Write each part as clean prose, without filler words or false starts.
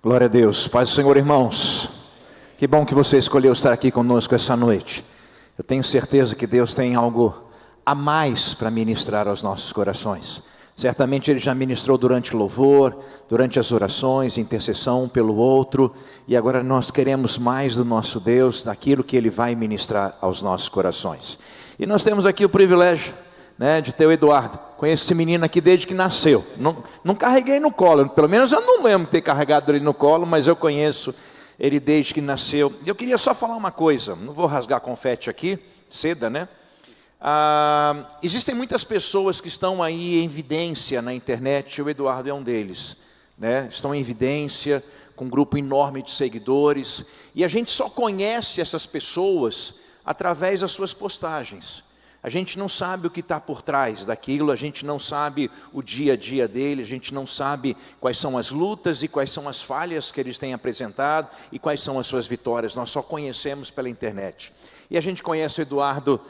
Glória a Deus. Paz do Senhor, irmãos. Que bom que você escolheu estar aqui conosco essa noite. Eu tenho certeza que Deus tem algo a mais para ministrar aos nossos corações. Certamente Ele já ministrou durante o louvor, durante as orações, intercessão um pelo outro. E agora nós queremos mais do nosso Deus, daquilo que Ele vai ministrar aos nossos corações. E nós temos aqui o privilégio, de ter o Eduardo. Conheço esse menino aqui desde que nasceu. Não carreguei no colo, pelo menos eu não lembro de ter carregado ele no colo, mas eu conheço ele desde que nasceu. Eu queria só falar uma coisa, não vou rasgar confete aqui, seda, né? Existem muitas pessoas que estão aí em evidência na internet, o Eduardo é um deles, Estão em evidência, com um grupo enorme de seguidores, e a gente só conhece essas pessoas através das suas postagens. A gente não sabe o que está por trás daquilo, a gente não sabe o dia a dia dele, a gente não sabe quais são as lutas e quais são as falhas que eles têm apresentado e quais são as suas vitórias. Nós só conhecemos pela internet. E a gente conhece o Eduardo,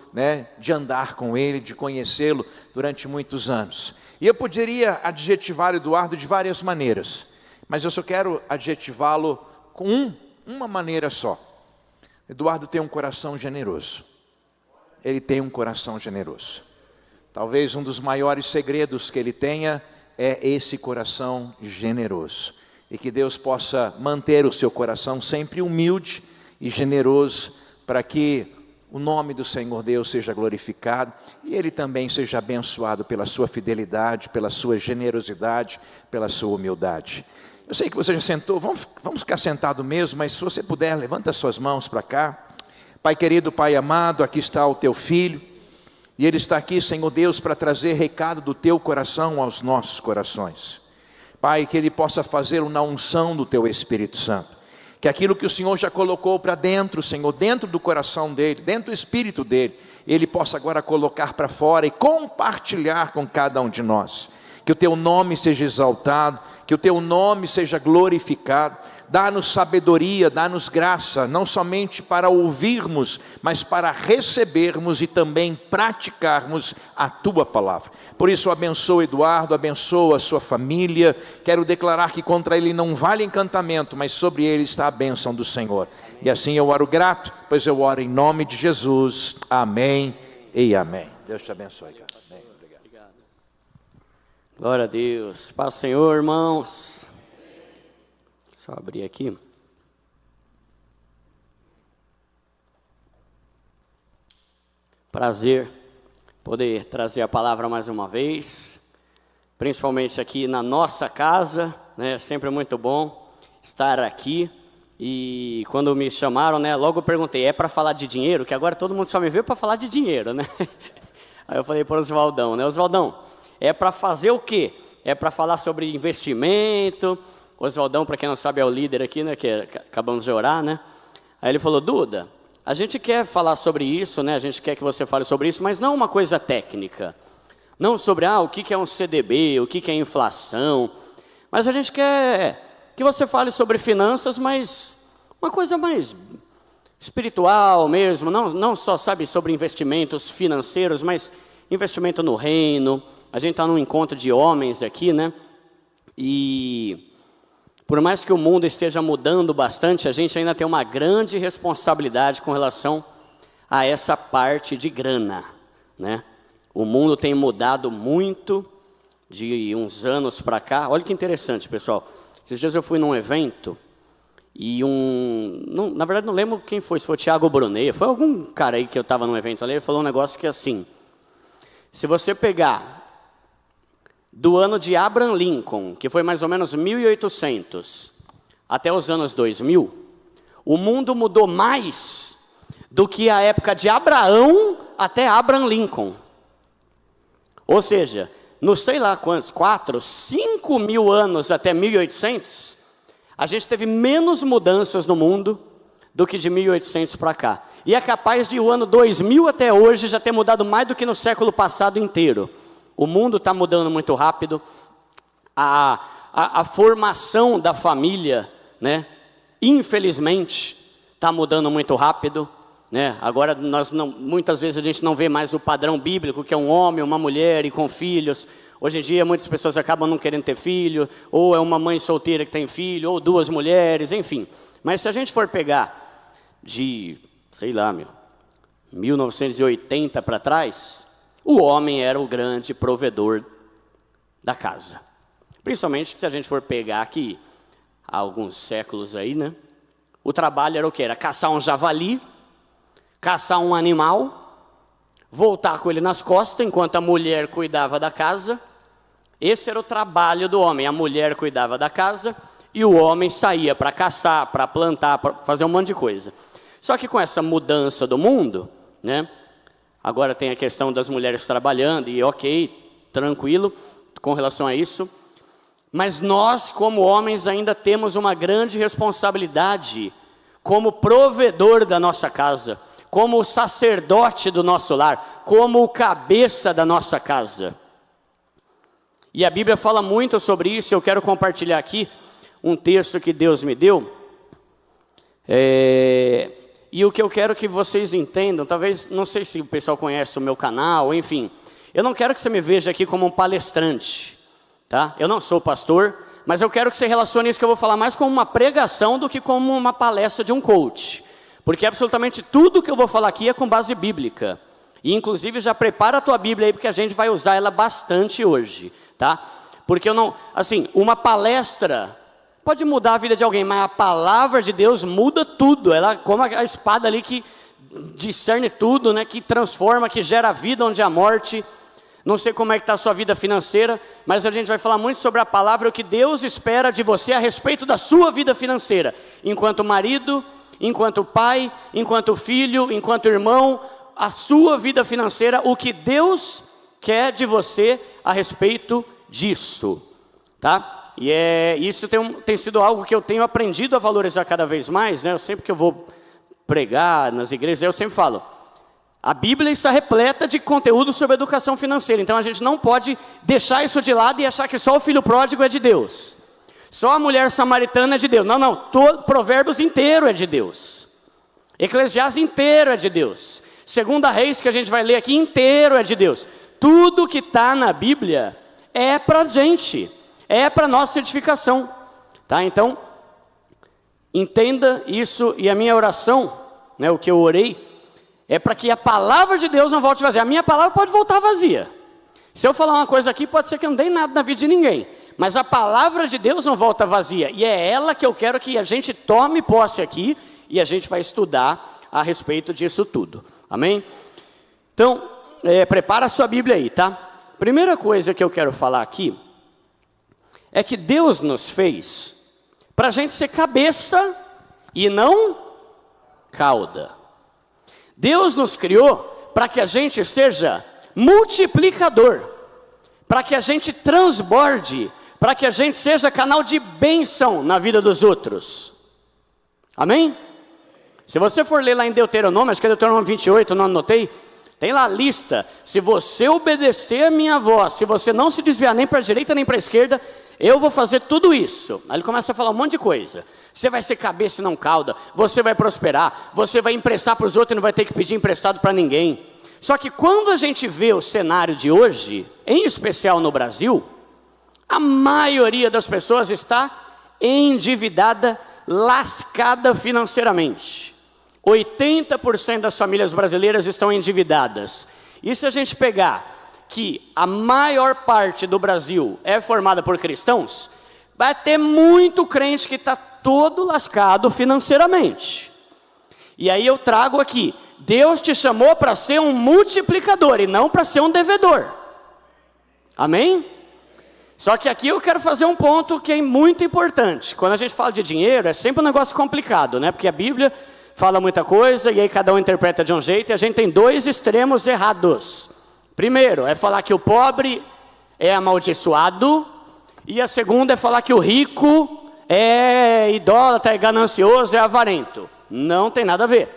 de andar com ele, de conhecê-lo durante muitos anos. E eu poderia adjetivar o Eduardo de várias maneiras, mas eu só quero adjetivá-lo com uma maneira só. Eduardo tem um coração generoso. Ele tem um coração generoso. Talvez um dos maiores segredos que ele tenha é esse coração generoso. E que Deus possa manter o seu coração sempre humilde e generoso, para que o nome do Senhor Deus seja glorificado e ele também seja abençoado pela sua fidelidade, pela sua generosidade, pela sua humildade. Eu sei que você já sentou, vamos ficar sentado mesmo, mas se você puder, levanta as suas mãos para cá. Pai querido, Pai amado, aqui está o Teu Filho, e Ele está aqui, Senhor Deus, para trazer recado do Teu coração aos nossos corações. Pai, que Ele possa fazer na unção do Teu Espírito Santo, que aquilo que o Senhor já colocou para dentro, Senhor, dentro do coração dEle, dentro do Espírito dEle, Ele possa agora colocar para fora e compartilhar com cada um de nós. Que o Teu nome seja exaltado, que o Teu nome seja glorificado. Dá-nos sabedoria, dá-nos graça, não somente para ouvirmos, mas para recebermos e também praticarmos a Tua palavra. Por isso abençoa Eduardo, abençoa a sua família. Quero declarar que contra ele não vale encantamento, mas sobre ele está a bênção do Senhor. E assim eu oro grato, pois eu oro em nome de Jesus. Amém e amém. Deus te abençoe, cara. Amém. Obrigado. Glória a Deus. Paz do Senhor, irmãos. Só abrir aqui. Prazer poder trazer a palavra mais uma vez, principalmente aqui na nossa casa, Sempre muito bom estar aqui. E quando me chamaram, logo eu perguntei, é para falar de dinheiro? Que agora todo mundo só me vê para falar de dinheiro, Aí eu falei para o Oswaldão, Oswaldão, é para fazer o quê? É para falar sobre investimento. Oswaldão, para quem não sabe, é o líder aqui, que acabamos de orar, Aí ele falou, Duda, a gente quer falar sobre isso, A gente quer que você fale sobre isso, mas não uma coisa técnica. Não sobre, o que é um CDB, o que é inflação. Mas a gente quer que você fale sobre finanças, mas uma coisa mais espiritual mesmo. Não só, sobre investimentos financeiros, mas investimento no reino. A gente está num encontro de homens aqui, E por mais que o mundo esteja mudando bastante, a gente ainda tem uma grande responsabilidade com relação a essa parte de grana, O mundo tem mudado muito de uns anos para cá. Olha que interessante, pessoal. Esses dias eu fui num evento e na verdade não lembro quem foi, se foi o Thiago Brunet, foi algum cara aí que eu estava num evento ali, ele falou um negócio que assim, se você pegar do ano de Abraham Lincoln, que foi mais ou menos 1800, até os anos 2000, o mundo mudou mais do que a época de Abraão até Abraham Lincoln. Ou seja, não sei lá quantos, 4, 5 mil anos até 1800, a gente teve menos mudanças no mundo do que de 1800 para cá. E é capaz de o ano 2000 até hoje já ter mudado mais do que no século passado inteiro. O mundo está mudando muito rápido, a formação da família, infelizmente, está mudando muito rápido, Agora, muitas vezes a gente não vê mais o padrão bíblico, que é um homem, uma mulher e com filhos. Hoje em dia, muitas pessoas acabam não querendo ter filho, ou é uma mãe solteira que tem filho, ou duas mulheres, enfim. Mas se a gente for pegar de, 1980 para trás, o homem era o grande provedor da casa. Principalmente se a gente for pegar aqui, há alguns séculos aí, né? O trabalho era o quê? Era caçar um javali, caçar um animal, voltar com ele nas costas, enquanto a mulher cuidava da casa. Esse era o trabalho do homem. A mulher cuidava da casa e o homem saía para caçar, para plantar, para fazer um monte de coisa. Só que com essa mudança do mundo, né? Agora tem a questão das mulheres trabalhando e ok, tranquilo com relação a isso. Mas nós, como homens, ainda temos uma grande responsabilidade como provedor da nossa casa, como o sacerdote do nosso lar, como o cabeça da nossa casa. E a Bíblia fala muito sobre isso. Eu quero compartilhar aqui um texto que Deus me deu. E o que eu quero que vocês entendam, talvez, não sei se o pessoal conhece o meu canal, enfim. Eu não quero que você me veja aqui como um palestrante, tá? Eu não sou pastor, mas eu quero que você relacione isso que eu vou falar mais como uma pregação do que como uma palestra de um coach. Porque absolutamente tudo que eu vou falar aqui é com base bíblica. E inclusive já prepara a tua Bíblia aí, porque a gente vai usar ela bastante hoje, tá? Porque eu não, assim, uma palestra pode mudar a vida de alguém, mas a palavra de Deus muda tudo. Ela, como a espada ali que discerne tudo, né? Que transforma, que gera vida onde há morte. Não sei como é que está a sua vida financeira, mas a gente vai falar muito sobre a palavra, o que Deus espera de você a respeito da sua vida financeira. Enquanto marido, enquanto pai, enquanto filho, enquanto irmão, a sua vida financeira, o que Deus quer de você a respeito disso, tá? E isso tem sido algo que eu tenho aprendido a valorizar cada vez mais, né? Eu sempre que eu vou pregar nas igrejas, eu sempre falo, a Bíblia está repleta de conteúdo sobre educação financeira, então a gente não pode deixar isso de lado e achar que só o filho pródigo é de Deus, só a mulher samaritana é de Deus. Não, todo Provérbios inteiro é de Deus, Eclesiastes inteiro é de Deus, 2 Reis que a gente vai ler aqui inteiro é de Deus. Tudo que está na Bíblia é para a gente, é para nossa edificação, tá? Então, entenda isso, e a minha oração, né, o que eu orei, é para que a palavra de Deus não volte vazia. A minha palavra pode voltar vazia. Se eu falar uma coisa aqui, pode ser que não dê nada na vida de ninguém, mas a palavra de Deus não volta vazia, e é ela que eu quero que a gente tome posse aqui, e a gente vai estudar a respeito disso tudo, amém? Então, prepara a sua Bíblia aí, tá? Primeira coisa que eu quero falar aqui, é que Deus nos fez para a gente ser cabeça e não cauda. Deus nos criou para que a gente seja multiplicador, para que a gente transborde, para que a gente seja canal de bênção na vida dos outros. Amém? Se você for ler lá em Deuteronômio, acho que é Deuteronômio 28, não anotei, tem lá a lista. Se você obedecer a minha voz, se você não se desviar nem para a direita nem para a esquerda, eu vou fazer tudo isso. Aí ele começa a falar um monte de coisa. Você vai ser cabeça e não cauda, você vai prosperar, você vai emprestar para os outros e não vai ter que pedir emprestado para ninguém. Só que quando a gente vê o cenário de hoje, em especial no Brasil, a maioria das pessoas está endividada, lascada financeiramente. 80% das famílias brasileiras estão endividadas. E se a gente pegar que a maior parte do Brasil é formada por cristãos, vai ter muito crente que está todo lascado financeiramente. E aí eu trago aqui, Deus te chamou para ser um multiplicador e não para ser um devedor. Amém? Só que aqui eu quero fazer um ponto que é muito importante. Quando a gente fala de dinheiro, é sempre um negócio complicado, né? Porque a Bíblia fala muita coisa e aí cada um interpreta de um jeito e a gente tem dois extremos errados. Primeiro, é falar que o pobre é amaldiçoado, e a segunda é falar que o rico é idólatra, é ganancioso, é avarento. Não tem nada a ver.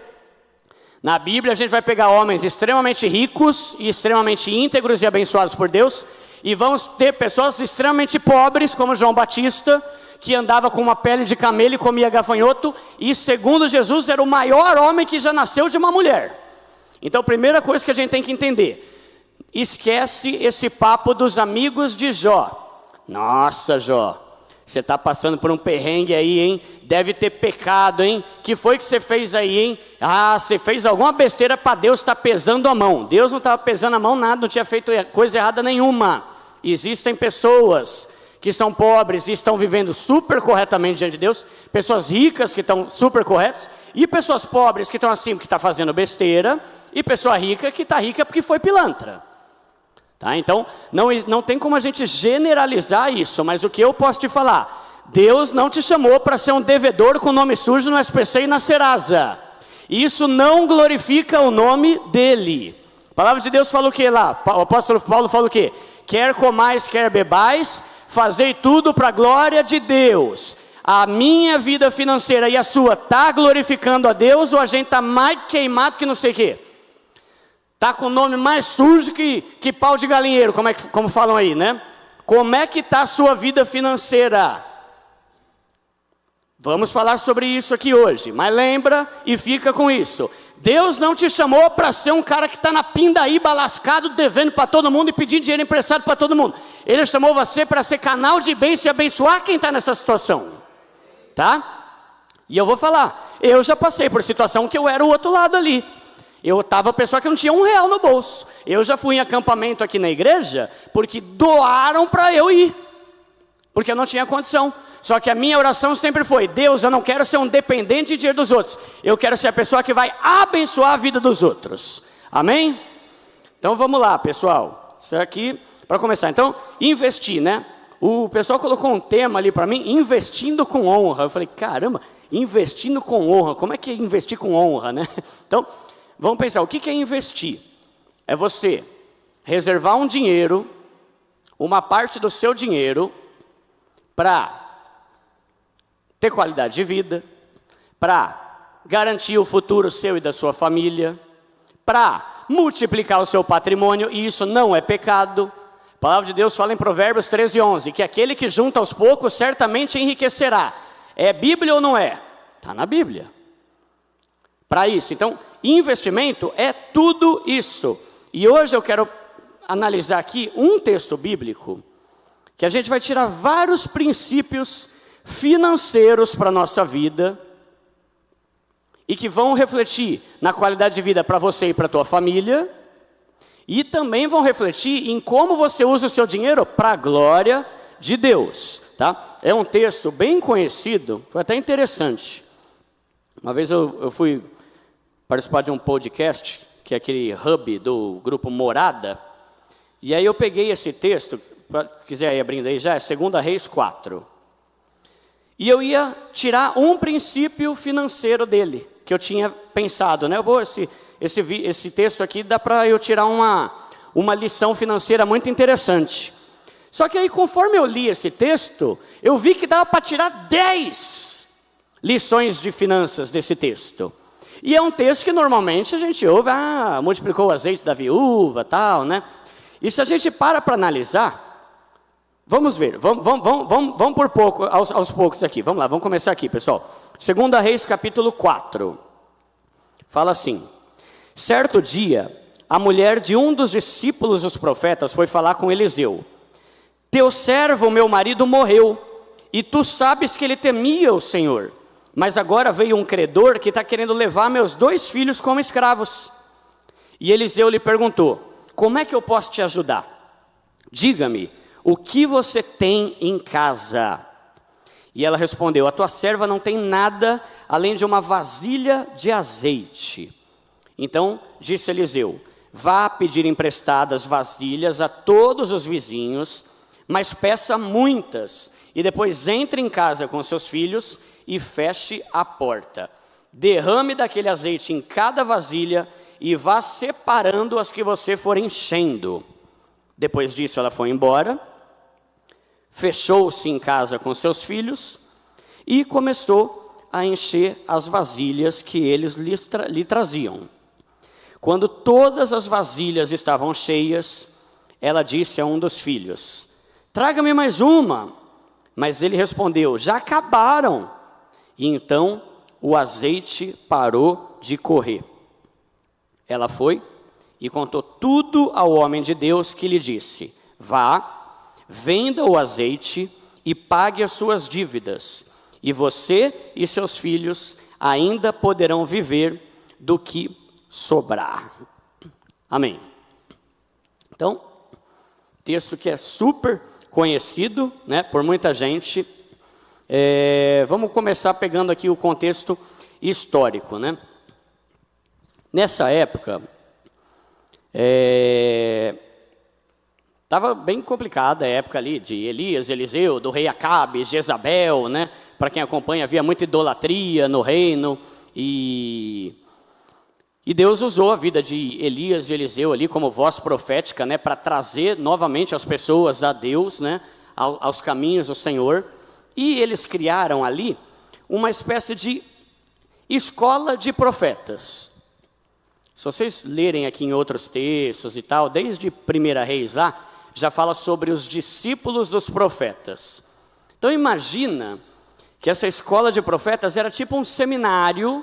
Na Bíblia a gente vai pegar homens extremamente ricos e extremamente íntegros e abençoados por Deus, e vamos ter pessoas extremamente pobres, como João Batista, que andava com uma pele de camelo e comia gafanhoto, e segundo Jesus era o maior homem que já nasceu de uma mulher. Então a primeira coisa que a gente tem que entender, esquece esse papo dos amigos de Jó. Nossa, Jó, você está passando por um perrengue aí, hein? Deve ter pecado, hein? Que foi que você fez aí, hein? Ah, você fez alguma besteira para Deus estar pesando a mão. Deus não estava pesando a mão nada, não tinha feito coisa errada nenhuma. Existem pessoas que são pobres e estão vivendo super corretamente diante de Deus, pessoas ricas que estão super corretas, e pessoas pobres que estão assim porque está fazendo besteira, e pessoa rica que está rica porque foi pilantra. Tá? Então, não tem como a gente generalizar isso, mas o que eu posso te falar, Deus não te chamou para ser um devedor com nome sujo no SPC e na Serasa. Isso não glorifica o nome dele. A palavra de Deus fala o que lá? O apóstolo Paulo fala o que? Quer comais, quer bebais, fazei tudo para a glória de Deus. A minha vida financeira e a sua está glorificando a Deus, ou a gente está mais queimado que não sei o quê? Está com o nome mais sujo que pau de galinheiro, como falam aí, né? Como é que está a sua vida financeira? Vamos falar sobre isso aqui hoje, mas lembra e fica com isso. Deus não te chamou para ser um cara que está na pindaíba lascado, devendo para todo mundo e pedindo dinheiro emprestado para todo mundo. Ele chamou você para ser canal de bênção e abençoar quem está nessa situação. Tá? E eu vou falar, eu já passei por situação que eu era o outro lado ali. Eu estava a pessoa que não tinha R$1 no bolso. Eu já fui em acampamento aqui na igreja, porque doaram para eu ir. Porque eu não tinha condição. Só que a minha oração sempre foi, Deus, eu não quero ser um dependente de dinheiro dos outros. Eu quero ser a pessoa que vai abençoar a vida dos outros. Amém? Então vamos lá, pessoal. Isso aqui, para começar. Então, investir, né? O pessoal colocou um tema ali para mim, investindo com honra. Eu falei, caramba, investindo com honra. Como é que é investir com honra, né? Então, vamos pensar, o que é investir? É você reservar um dinheiro, uma parte do seu dinheiro, para ter qualidade de vida, para garantir o futuro seu e da sua família, para multiplicar o seu patrimônio, e isso não é pecado. A palavra de Deus fala em Provérbios 13:11, que aquele que junta aos poucos certamente enriquecerá. É Bíblia ou não é? Está na Bíblia. Para isso, então, investimento é tudo isso. E hoje eu quero analisar aqui um texto bíblico, que a gente vai tirar vários princípios financeiros para a nossa vida, e que vão refletir na qualidade de vida para você e para a tua família, e também vão refletir em como você usa o seu dinheiro para a glória de Deus. Tá? É um texto bem conhecido, foi até interessante. Uma vez eu fui participar de um podcast, que é aquele hub do grupo Morada, e aí eu peguei esse texto, se quiser ir abrindo aí já, é 2 Reis 4. E eu ia tirar um princípio financeiro dele, que eu tinha pensado, né? Esse texto aqui dá para eu tirar uma lição financeira muito interessante. Só que aí, conforme eu li esse texto, eu vi que dava para tirar 10 lições de finanças desse texto. E é um texto que normalmente a gente ouve, multiplicou o azeite da viúva, tal, né? E se a gente para analisar, vamos ver, vamos por pouco, aos poucos aqui. Vamos lá, vamos começar aqui, pessoal. 2 Reis, capítulo 4. Fala assim: certo dia, a mulher de um dos discípulos dos profetas foi falar com Eliseu. Teu servo, meu marido, morreu, e tu sabes que ele temia o Senhor. Mas agora veio um credor que está querendo levar meus 2 filhos como escravos. E Eliseu lhe perguntou, como é que eu posso te ajudar? Diga-me, o que você tem em casa? E ela respondeu, a tua serva não tem nada além de uma vasilha de azeite. Então disse Eliseu, vá pedir emprestadas vasilhas a todos os vizinhos, mas peça muitas, e depois entre em casa com seus filhos e feche a porta. Derrame daquele azeite em cada vasilha e vá separando as que você for enchendo. Depois disso ela foi embora, fechou-se em casa com seus filhos e começou a encher as vasilhas que eles lhe traziam. Quando todas as vasilhas estavam cheias, ela disse a um dos filhos, traga-me mais uma. Mas ele respondeu, já acabaram. E então o azeite parou de correr. Ela foi e contou tudo ao homem de Deus, que lhe disse: vá, venda o azeite e pague as suas dívidas, e você e seus filhos ainda poderão viver do que sobrar. Amém. Então, texto que é super conhecido, né, por muita gente. Vamos começar pegando aqui o contexto histórico, né? Nessa época, estava bem complicada a época ali de Elias, Eliseu, do rei Acabe, Jezabel, né? Para quem acompanha, havia muita idolatria no reino, e Deus usou a vida de Elias e Eliseu ali como voz profética, né? Para trazer novamente as pessoas a Deus, né? Aos caminhos do Senhor, e eles criaram ali uma espécie de escola de profetas. Se vocês lerem aqui em outros textos e tal, desde 1 Reis lá, já fala sobre os discípulos dos profetas. Então imagina que essa escola de profetas era tipo um seminário.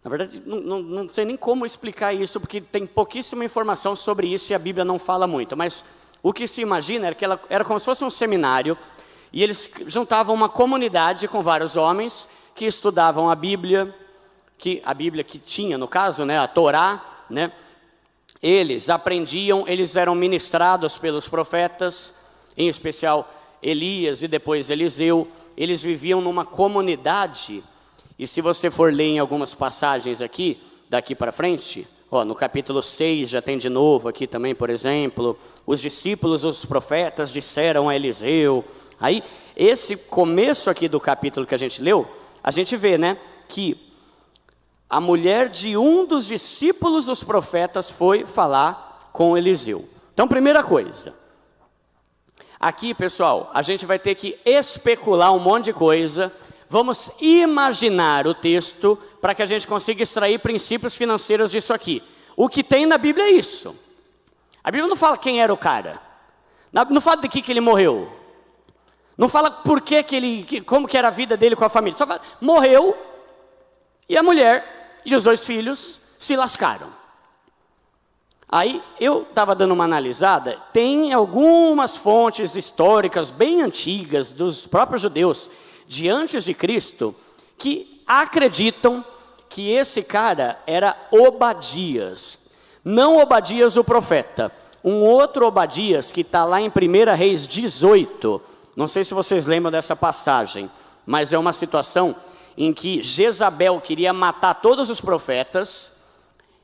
Na verdade, não sei nem como explicar isso, porque tem pouquíssima informação sobre isso e a Bíblia não fala muito. Mas o que se imagina era que ela era como se fosse um seminário, e eles juntavam uma comunidade com vários homens que estudavam a Bíblia que tinha, no caso, né, a Torá, né? Eles aprendiam, eles eram ministrados pelos profetas, em especial Elias e depois Eliseu. Eles viviam numa comunidade, e se você for ler em algumas passagens aqui, daqui para frente, no capítulo 6 já tem de novo aqui também, por exemplo, os discípulos, os profetas disseram a Eliseu. Aí, esse começo aqui do capítulo que a gente leu, a gente vê, né, que a mulher de um dos discípulos dos profetas foi falar com Eliseu. Então, primeira coisa, aqui, pessoal, a gente vai ter que especular um monte de coisa. Vamos imaginar o texto para que a gente consiga extrair princípios financeiros disso aqui. O que tem na Bíblia é isso. A Bíblia não fala quem era o cara, não fala de que ele morreu, não fala por que como que era a vida dele com a família, só fala, morreu, e a mulher e os 2 filhos se lascaram. Aí eu estava dando uma analisada, tem algumas fontes históricas bem antigas dos próprios judeus, de antes de Cristo, que acreditam que esse cara era Obadias. Não Obadias o profeta, um outro Obadias que está lá em 1 Reis 18. Não sei se vocês lembram dessa passagem, mas é uma situação em que Jezabel queria matar todos os profetas,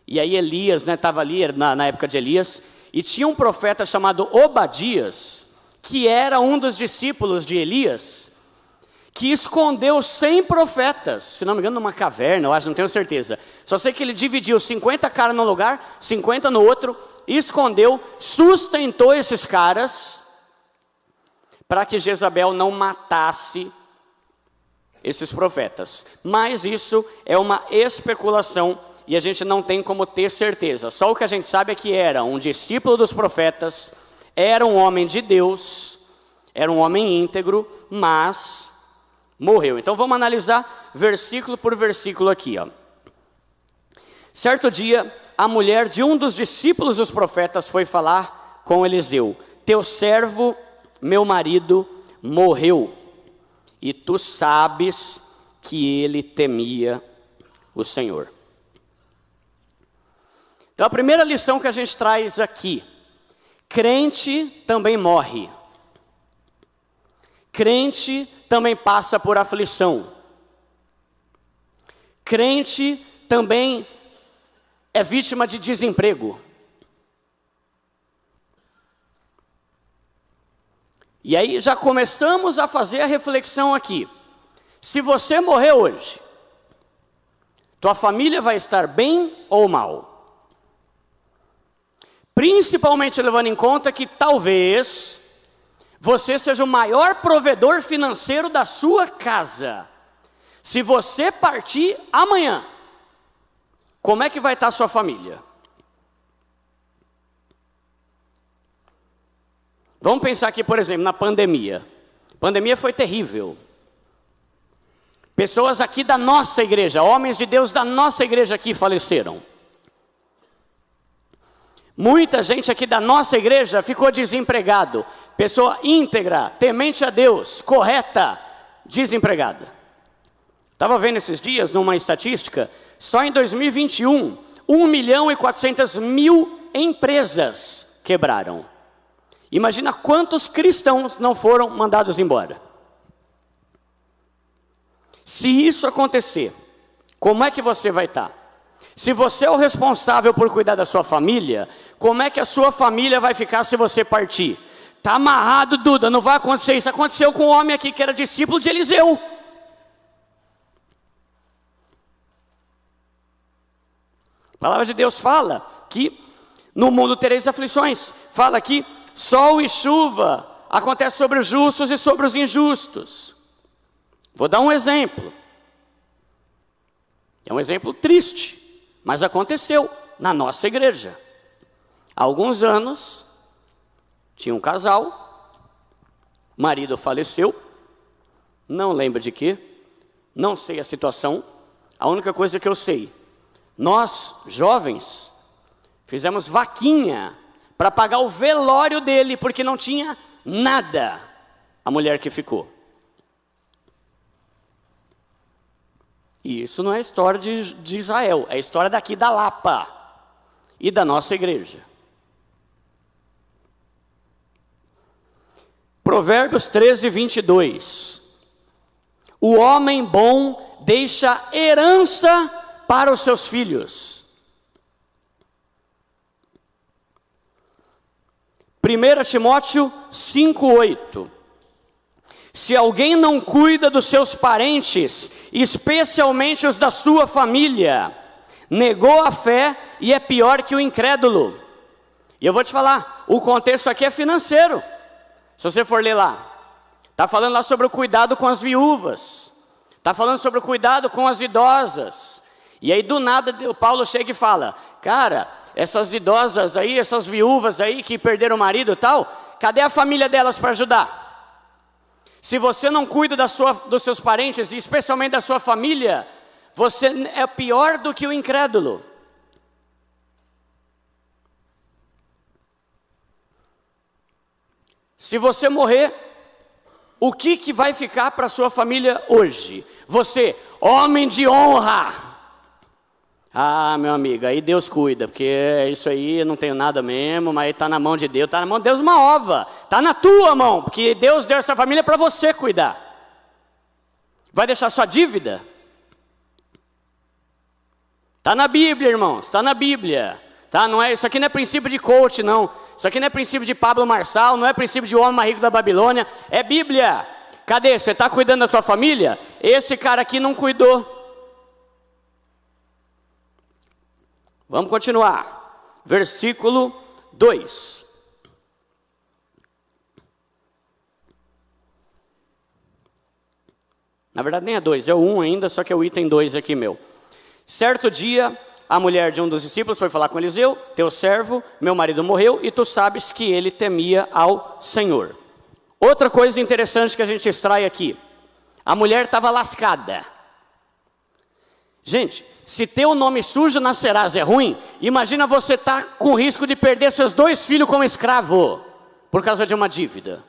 e aí Elias, né, estava ali na época de Elias, e tinha um profeta chamado Obadias, que era um dos discípulos de Elias, que escondeu 100 profetas, se não me engano numa caverna, eu acho, não tenho certeza. Só sei que ele dividiu 50 caras num lugar, 50 no outro, escondeu, sustentou esses caras, para que Jezabel não matasse esses profetas. Mas isso é uma especulação e a gente não tem como ter certeza. Só o que a gente sabe é que era um discípulo dos profetas, era um homem de Deus, era um homem íntegro, mas morreu. Então vamos analisar versículo por versículo aqui, ó. Certo dia, a mulher de um dos discípulos dos profetas foi falar com Eliseu: teu servo, meu marido, morreu, e tu sabes que ele temia o Senhor. Então a primeira lição que a gente traz aqui: crente também morre. Crente também passa por aflição. Crente também é vítima de desemprego. E aí já começamos a fazer a reflexão aqui. Se você morrer hoje, tua família vai estar bem ou mal? Principalmente levando em conta que talvez você seja o maior provedor financeiro da sua casa. Se você partir amanhã, como é que vai estar a sua família? Vamos pensar aqui, por exemplo, na pandemia. A pandemia foi terrível. Pessoas aqui da nossa igreja, homens de Deus da nossa igreja aqui faleceram. Muita gente aqui da nossa igreja ficou desempregado. Pessoa íntegra, temente a Deus, correta, desempregada. Estava vendo esses dias numa estatística, só em 2021, 1.400.000 empresas quebraram. Imagina quantos cristãos não foram mandados embora. Se isso acontecer, como é que você vai estar? Se você é o responsável por cuidar da sua família, como é que a sua família vai ficar se você partir? Está amarrado, Duda, não vai acontecer isso. Aconteceu com um homem aqui que era discípulo de Eliseu. A palavra de Deus fala que no mundo tereis aflições. Fala que sol e chuva acontece sobre os justos e sobre os injustos. Vou dar um exemplo. É um exemplo triste, mas aconteceu na nossa igreja. Há alguns anos, tinha um casal, o marido faleceu, não lembro de quê, não sei a situação, a única coisa que eu sei, nós, jovens, fizemos vaquinha para pagar o velório dele, porque não tinha nada, a mulher que ficou. E isso não é a história de Israel, é a história daqui da Lapa e da nossa igreja. Provérbios 13, 22. O homem bom deixa herança para os seus filhos. 1 Timóteo 5, 8. Se alguém não cuida dos seus parentes, especialmente os da sua família, negou a fé e é pior que o incrédulo. E eu vou te falar, o contexto aqui é financeiro. Se você for ler lá, está falando lá sobre o cuidado com as viúvas, está falando sobre o cuidado com as idosas. E aí do nada o Paulo chega e fala, cara, essas idosas aí, essas viúvas aí que perderam o marido e tal, cadê a família delas para ajudar? Se você não cuida dos seus parentes, e especialmente da sua família, você é pior do que o incrédulo. Se você morrer, o que vai ficar para a sua família hoje? Você, homem de honra. Ah, meu amigo, aí Deus cuida, porque isso aí eu não tenho nada mesmo, mas está na mão de Deus. Está na mão de Deus uma ova, está na tua mão, porque Deus deu essa família para você cuidar. Vai deixar sua dívida? Está na Bíblia, irmãos, está na Bíblia. Tá? Não é, isso aqui não é princípio de coach, não. Isso aqui não é princípio de Pablo Marçal, não é princípio de homem mais rico da Babilônia, é Bíblia. Cadê? Você está cuidando da tua família? Esse cara aqui não cuidou. Vamos continuar. Versículo 2. Na verdade nem é 2, é o 1 ainda, só que é o item 2 aqui meu. Certo dia, a mulher de um dos discípulos foi falar com Eliseu, teu servo, meu marido morreu, e tu sabes que ele temia ao Senhor. Outra coisa interessante que a gente extrai aqui. A mulher estava lascada. Gente, se teu nome sujo na Serasa é ruim, imagina você estar com risco de perder seus 2 filhos como escravo, por causa de uma dívida.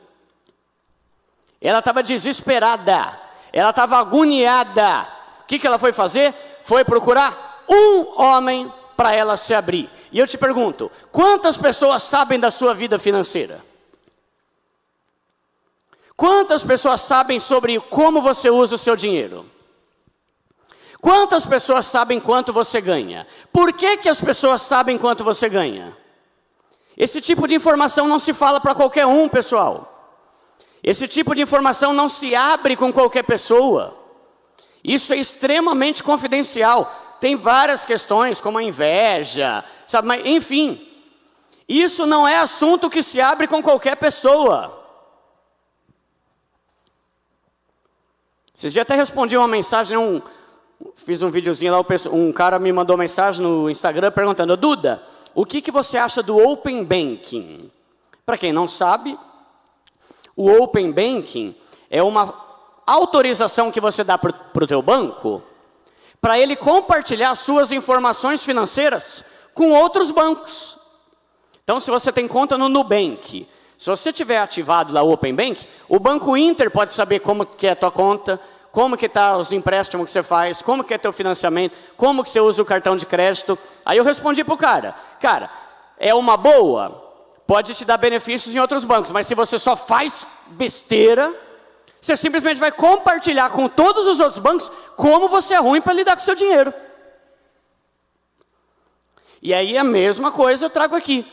Ela estava desesperada, ela estava agoniada. O que ela foi fazer? Foi procurar um homem para ela se abrir. E eu te pergunto, quantas pessoas sabem da sua vida financeira? Quantas pessoas sabem sobre como você usa o seu dinheiro? Quantas pessoas sabem quanto você ganha? Por que as pessoas sabem quanto você ganha? Esse tipo de informação não se fala para qualquer um, pessoal. Esse tipo de informação não se abre com qualquer pessoa. Isso é extremamente confidencial. Tem várias questões, como a inveja, sabe? Mas, enfim, isso não é assunto que se abre com qualquer pessoa. Esses dias até respondi uma mensagem, fiz um videozinho lá, um cara me mandou mensagem no Instagram perguntando, Duda, o que você acha do Open Banking? Para quem não sabe, o Open Banking é uma autorização que você dá para o teu banco, para ele compartilhar suas informações financeiras com outros bancos. Então, se você tem conta no Nubank, se você tiver ativado lá o Open Bank, o Banco Inter pode saber como que é a tua conta, como que está os empréstimos que você faz, como que é teu financiamento, como que você usa o cartão de crédito. Aí eu respondi para o cara, é uma boa, pode te dar benefícios em outros bancos, mas se você só faz besteira, você simplesmente vai compartilhar com todos os outros bancos como você é ruim para lidar com o seu dinheiro. E aí a mesma coisa eu trago aqui.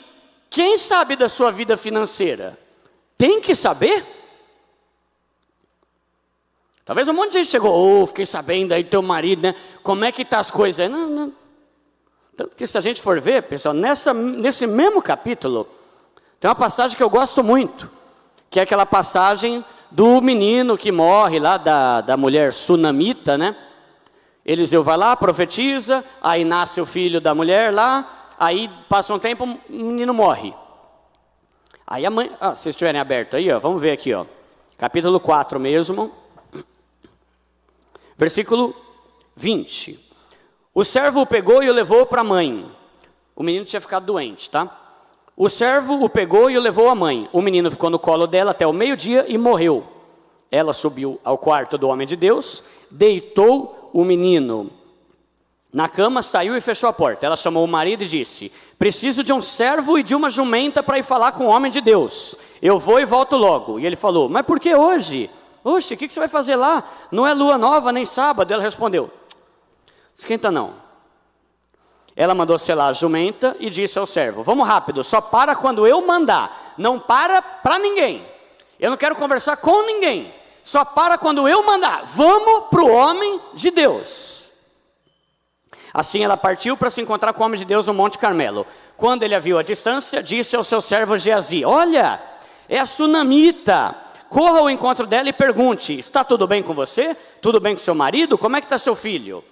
Quem sabe da sua vida financeira? Tem que saber? Talvez um monte de gente chegou, fiquei sabendo aí do teu marido, né? Como é que tá as coisas? Não. Tanto que se a gente for ver, pessoal, nesse mesmo capítulo, tem uma passagem que eu gosto muito, que é aquela passagem do menino que morre lá, da mulher sunamita, né? Eliseu vai lá, profetiza, aí nasce o filho da mulher lá, aí passa um tempo, o menino morre. Aí a mãe, se vocês estiverem abertos aí, ó, vamos ver aqui, ó, capítulo 4 mesmo, versículo 20. O servo o pegou e o levou para a mãe. O menino tinha ficado doente, tá? O servo o pegou e o levou à mãe. O menino ficou no colo dela até o meio-dia e morreu. Ela subiu ao quarto do homem de Deus, deitou o menino na cama, saiu e fechou a porta. Ela chamou o marido e disse: preciso de um servo e de uma jumenta para ir falar com o homem de Deus. Eu vou e volto logo. E ele falou: mas por que hoje? Oxe, o que você vai fazer lá? Não é lua nova nem sábado. Ela respondeu: esquenta não. Ela mandou selar a jumenta e disse ao servo: vamos rápido, só para quando eu mandar. Não para ninguém. Eu não quero conversar com ninguém. Só para quando eu mandar. Vamos para o homem de Deus. Assim ela partiu para se encontrar com o homem de Deus no Monte Carmelo. Quando ele a viu à distância, disse ao seu servo Geazi: olha, é a sunamita. Corra ao encontro dela e pergunte: está tudo bem com você? Tudo bem com seu marido? Como é que está seu filho?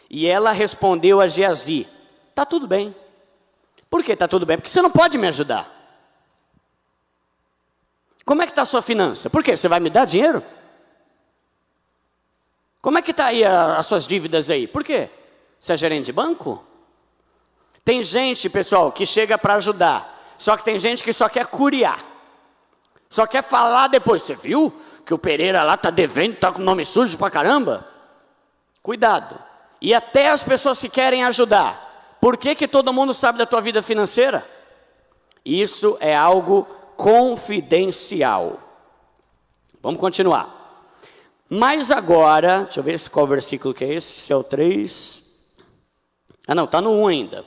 E ela respondeu a Geazi: está tudo bem. Por que está tudo bem? Porque você não pode me ajudar. Como é que está a sua finança? Por quê? Você vai me dar dinheiro? Como é que está aí as suas dívidas aí? Por quê? Você é gerente de banco? Tem gente, pessoal, que chega para ajudar. Só que tem gente que só quer curiar. Só quer falar depois. Você viu que o Pereira lá está devendo, está com nome sujo pra caramba? Cuidado. E até as pessoas que querem ajudar. Por que todo mundo sabe da tua vida financeira? Isso é algo confidencial. Vamos continuar. Mas agora, deixa eu ver qual versículo que é esse, se é o 3. Não, está no 1 ainda.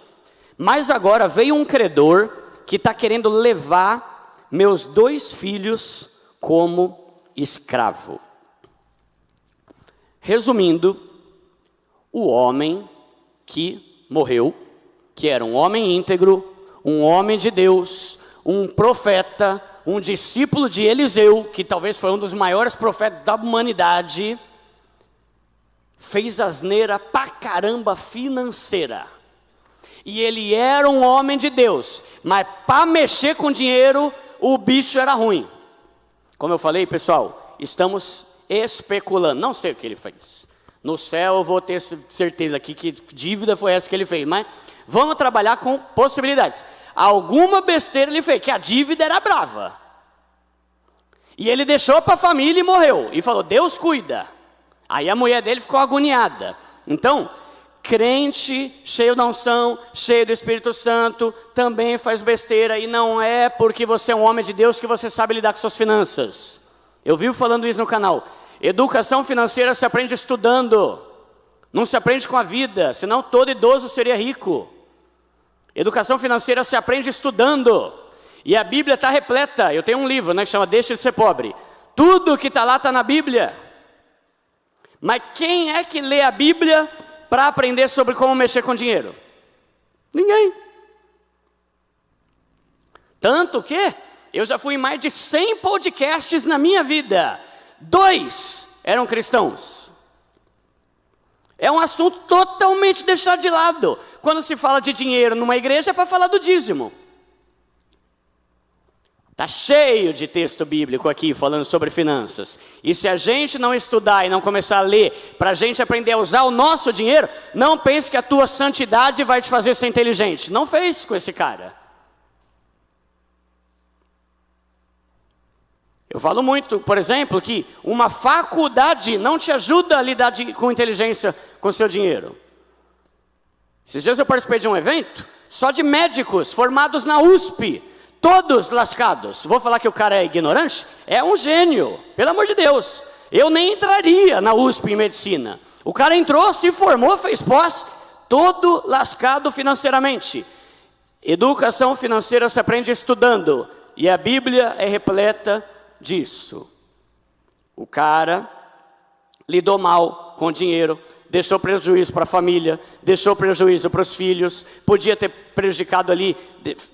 Mas agora veio um credor que está querendo levar meus 2 filhos como escravo. Resumindo, o homem que morreu, que era um homem íntegro, um homem de Deus, um profeta, um discípulo de Eliseu, que talvez foi um dos maiores profetas da humanidade, fez asneira pra caramba financeira. E ele era um homem de Deus, mas para mexer com dinheiro, o bicho era ruim. Como eu falei, pessoal, estamos especulando, não sei o que ele fez. No céu eu vou ter certeza aqui que dívida foi essa que ele fez, mas vamos trabalhar com possibilidades. Alguma besteira ele fez, que a dívida era brava. E ele deixou para a família e morreu. E falou: Deus cuida. Aí a mulher dele ficou agoniada. Então, crente, cheio da unção, cheio do Espírito Santo, também faz besteira. E não é porque você é um homem de Deus que você sabe lidar com suas finanças. Eu vivo falando isso no canal. Educação financeira se aprende estudando. Não se aprende com a vida, senão todo idoso seria rico. Educação financeira se aprende estudando. E a Bíblia está repleta. Eu tenho um livro, né, que chama Deixa de Ser Pobre. Tudo que está lá está na Bíblia. Mas quem é que lê a Bíblia para aprender sobre como mexer com dinheiro? Ninguém. Tanto que eu já fui em mais de 100 podcasts na minha vida. 2 eram cristãos. É um assunto totalmente deixado de lado. Quando se fala de dinheiro numa igreja, é para falar do dízimo. Está cheio de texto bíblico aqui falando sobre finanças. E se a gente não estudar e não começar a ler, para a gente aprender a usar o nosso dinheiro, não pense que a tua santidade vai te fazer ser inteligente. Não fez com esse cara. Eu falo muito, por exemplo, que uma faculdade não te ajuda a lidar com inteligência com seu dinheiro. Esses dias eu participei de um evento, só de médicos formados na USP, todos lascados. Vou falar que o cara é ignorante? É um gênio, pelo amor de Deus. Eu nem entraria na USP em medicina. O cara entrou, se formou, fez pós, todo lascado financeiramente. Educação financeira se aprende estudando, e a Bíblia é repleta disso. O cara lidou mal com o dinheiro, deixou prejuízo para a família, deixou prejuízo para os filhos, podia ter prejudicado ali,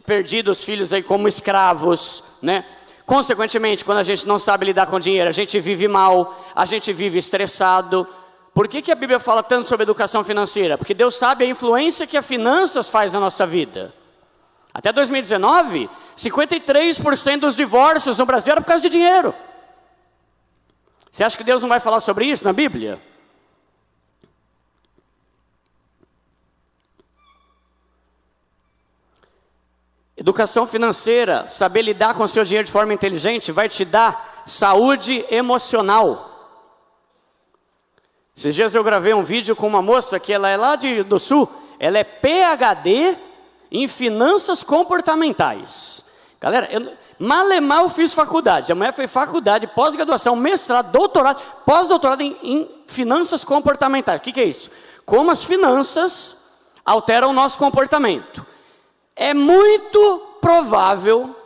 perdido os filhos aí como escravos, né? Consequentemente, quando a gente não sabe lidar com dinheiro, a gente vive mal, a gente vive estressado. Por que a Bíblia fala tanto sobre educação financeira? Porque Deus sabe a influência que as finanças faz na nossa vida. Até 2019, 53% dos divórcios no Brasil era por causa de dinheiro. Você acha que Deus não vai falar sobre isso na Bíblia? Educação financeira, saber lidar com o seu dinheiro de forma inteligente, vai te dar saúde emocional. Esses dias eu gravei um vídeo com uma moça que ela é lá do Sul, ela é PhD em finanças comportamentais. Galera, mal eu fiz faculdade, a mulher fez faculdade, pós-graduação, mestrado, doutorado, pós-doutorado em finanças comportamentais. O que é isso? Como as finanças alteram o nosso comportamento. É muito provável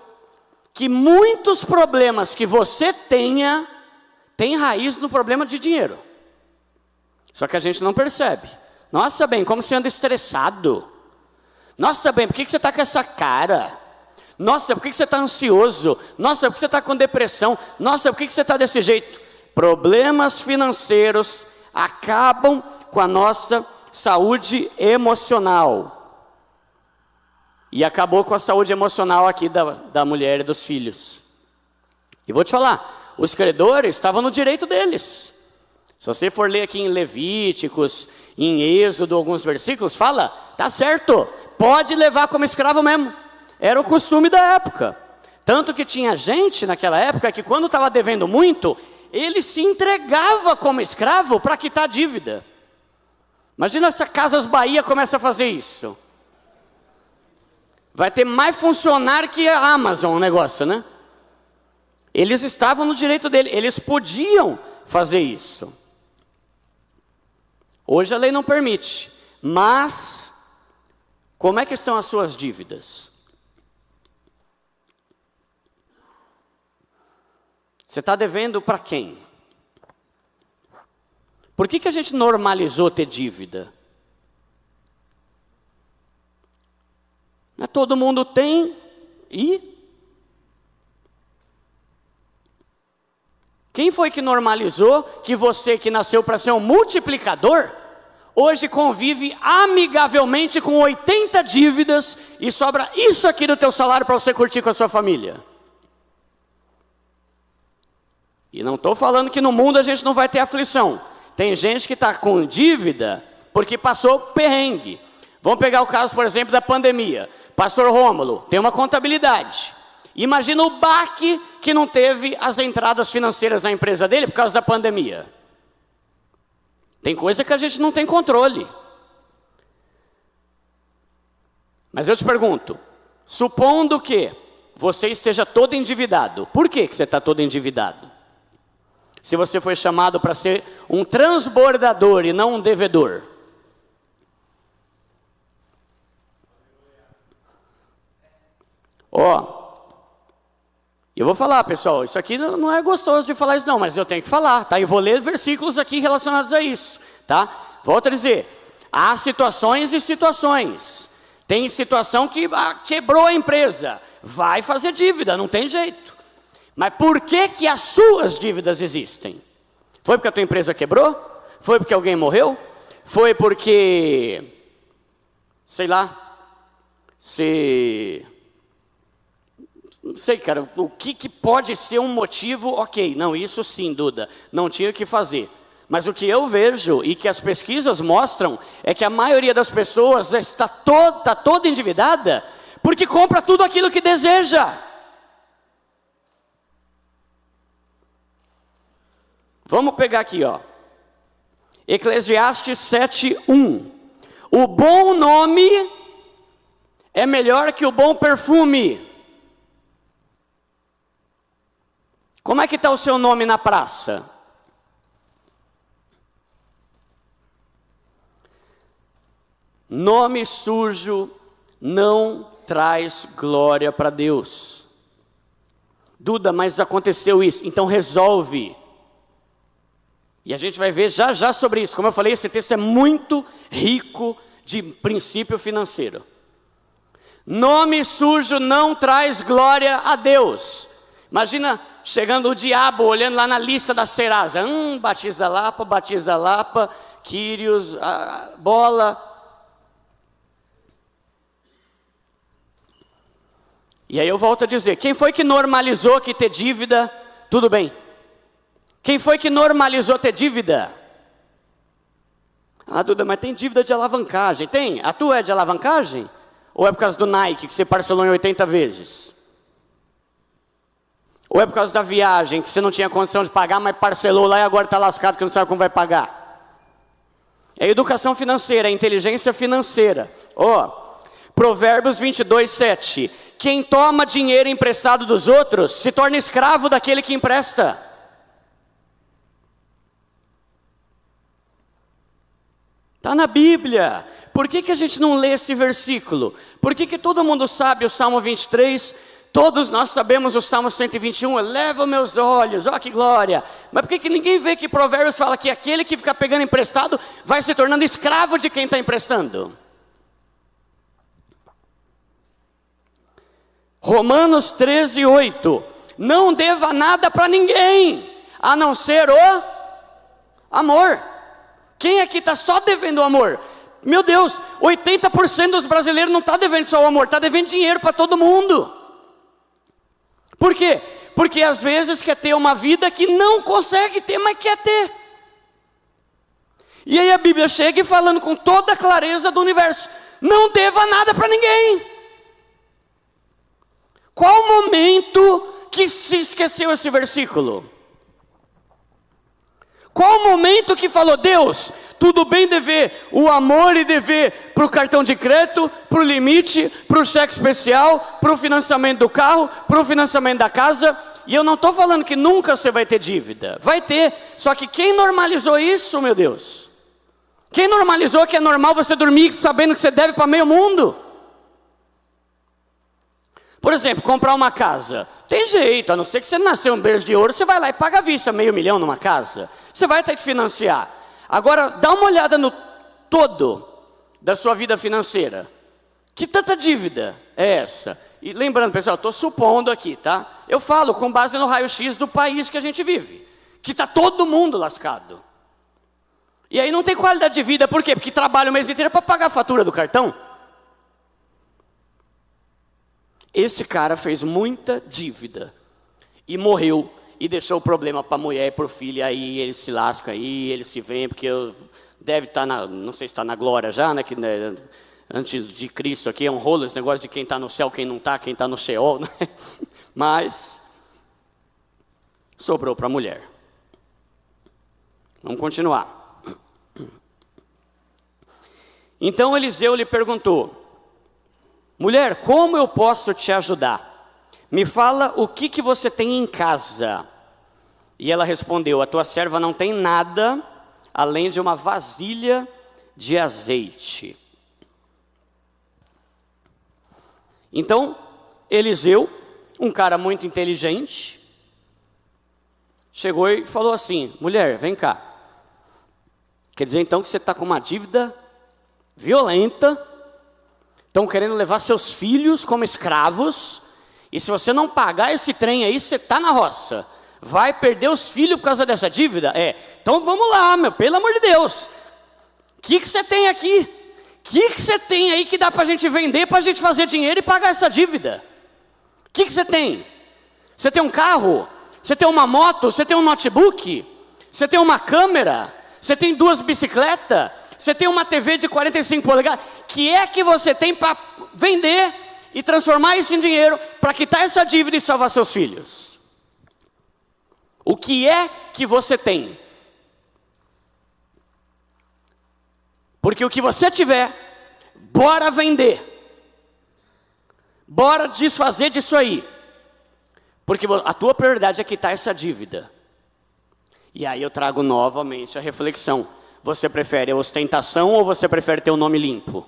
que muitos problemas que você tenha, tem raiz no problema de dinheiro. Só que a gente não percebe. Nossa, bem, como você anda estressado. Nossa, bem, por que você está com essa cara? Nossa, por que você está ansioso? Nossa, por que você está com depressão? Nossa, por que você está desse jeito? Problemas financeiros acabam com a nossa saúde emocional. E acabou com a saúde emocional aqui da mulher e dos filhos. E vou te falar, os credores estavam no direito deles. Se você for ler aqui em Levíticos, em Êxodo, alguns versículos, fala, tá certo, pode levar como escravo mesmo. Era o costume da época. Tanto que tinha gente naquela época que quando estava devendo muito, ele se entregava como escravo para quitar a dívida. Imagina se a Casas Bahia começa a fazer isso. Vai ter mais funcionário que a Amazon, o negócio, né? Eles estavam no direito dele, eles podiam fazer isso. Hoje a lei não permite, mas como é que estão as suas dívidas? Você está devendo para quem? Por que a gente normalizou ter dívida? Não é todo mundo tem e... Quem foi que normalizou que você que nasceu para ser um multiplicador, hoje convive amigavelmente com 80 dívidas e sobra isso aqui do teu salário para você curtir com a sua família? E não estou falando que no mundo a gente não vai ter aflição. Tem gente que está com dívida porque passou perrengue. Vamos pegar o caso, por exemplo, da pandemia. Pastor Rômulo tem uma contabilidade. Imagina o baque que não teve as entradas financeiras na empresa dele por causa da pandemia. Tem coisa que a gente não tem controle. Mas eu te pergunto, supondo que você esteja todo endividado, por que você está todo endividado? Se você foi chamado para ser um transbordador e não um devedor. Eu vou falar, pessoal, isso aqui não é gostoso de falar isso não, mas eu tenho que falar, tá? Eu vou ler versículos aqui relacionados a isso, tá? Volto a dizer, há situações e situações. Tem situação que quebrou a empresa, vai fazer dívida, não tem jeito. Mas por que as suas dívidas existem? Foi porque a tua empresa quebrou? Foi porque alguém morreu? Foi porque, sei lá, não sei, cara, o que pode ser um motivo? Ok, não, isso sim, Duda, não tinha o que fazer. Mas o que eu vejo e que as pesquisas mostram é que a maioria das pessoas está toda endividada porque compra tudo aquilo que deseja. Vamos pegar aqui, ó. Eclesiastes 7:1. O bom nome é melhor que o bom perfume. Como é que está o seu nome na praça? Nome sujo não traz glória para Deus. Duda, mas aconteceu isso, então resolve. E a gente vai ver já já sobre isso. Como eu falei, esse texto é muito rico de princípio financeiro. Nome sujo não traz glória a Deus. Imagina chegando o diabo, olhando lá na lista da Serasa. Batiza Lapa, Quírios, Bola. E aí eu volto a dizer, quem foi que normalizou que ter dívida, tudo bem? Quem foi que normalizou ter dívida? Duda, mas tem dívida de alavancagem. Tem? A tua é de alavancagem? Ou é por causa do Nike, que você parcelou em 80 vezes? Ou é por causa da viagem, que você não tinha condição de pagar, mas parcelou lá e agora está lascado, que não sabe como vai pagar? É educação financeira, é inteligência financeira. Provérbios 22:7. Quem toma dinheiro emprestado dos outros, se torna escravo daquele que empresta. Está na Bíblia. Por que a gente não lê esse versículo? Por que todo mundo sabe o Salmo 23? Todos nós sabemos o Salmo 121. Eleva meus olhos, que glória. Mas por que ninguém vê que Provérbios fala que aquele que fica pegando emprestado vai se tornando escravo de quem está emprestando? Romanos 13:8. Não deva nada para ninguém, a não ser o amor. Quem aqui está só devendo o amor? Meu Deus, 80% dos brasileiros não está devendo só o amor, está devendo dinheiro para todo mundo. Por quê? Porque às vezes quer ter uma vida que não consegue ter, mas quer ter. E aí a Bíblia chega e falando com toda a clareza do universo, não deva nada para ninguém. Qual o momento que se esqueceu esse versículo? Qual o momento que falou, Deus, tudo bem dever o amor e dever para o cartão de crédito, para o limite, para o cheque especial, para o financiamento do carro, para o financiamento da casa, e eu não estou falando que nunca você vai ter dívida, vai ter, só que quem normalizou isso, meu Deus? Quem normalizou que é normal você dormir sabendo que você deve para meio mundo? Por exemplo, comprar uma casa, tem jeito, a não ser que você nasceu um berço de ouro, você vai lá e paga à vista R$500 mil numa casa, você vai ter que financiar. Agora, dá uma olhada no todo da sua vida financeira, que tanta dívida é essa? E lembrando, pessoal, estou supondo aqui, tá? Eu falo com base no raio-x do país que a gente vive, que está todo mundo lascado. E aí não tem qualidade de vida, por quê? Porque trabalha o mês inteiro para pagar a fatura do cartão. Esse cara fez muita dívida e morreu e deixou o problema para a mulher e para o filho. Aí ele se lasca, aí ele se vem, porque deve estar não sei se está na glória já, né? Que né, antes de Cristo aqui é um rolo esse negócio de quem está no céu, quem não está, quem está no Sheol, né? Mas sobrou para a mulher. Vamos continuar. Então Eliseu lhe perguntou, mulher, como eu posso te ajudar? Me fala o que você tem em casa. E ela respondeu, a tua serva não tem nada, além de uma vasilha de azeite. Então, Eliseu, um cara muito inteligente, chegou e falou assim, mulher, vem cá. Quer dizer então que você está com uma dívida violenta, estão querendo levar seus filhos como escravos, e se você não pagar esse trem aí, você está na roça. Vai perder os filhos por causa dessa dívida? Então vamos lá, meu, pelo amor de Deus. O que você tem aqui? O que você tem aí que dá para a gente vender, para a gente fazer dinheiro e pagar essa dívida? O que você tem? Você tem um carro? Você tem uma moto? Você tem um notebook? Você tem uma câmera? Você tem 2 bicicletas? Você tem uma TV de 45 polegadas? O que é que você tem para vender e transformar isso em dinheiro para quitar essa dívida e salvar seus filhos? O que é que você tem? Porque o que você tiver, bora vender. Bora desfazer disso aí. Porque a tua prioridade é quitar essa dívida. E aí eu trago novamente a reflexão. Você prefere a ostentação ou você prefere ter o nome limpo?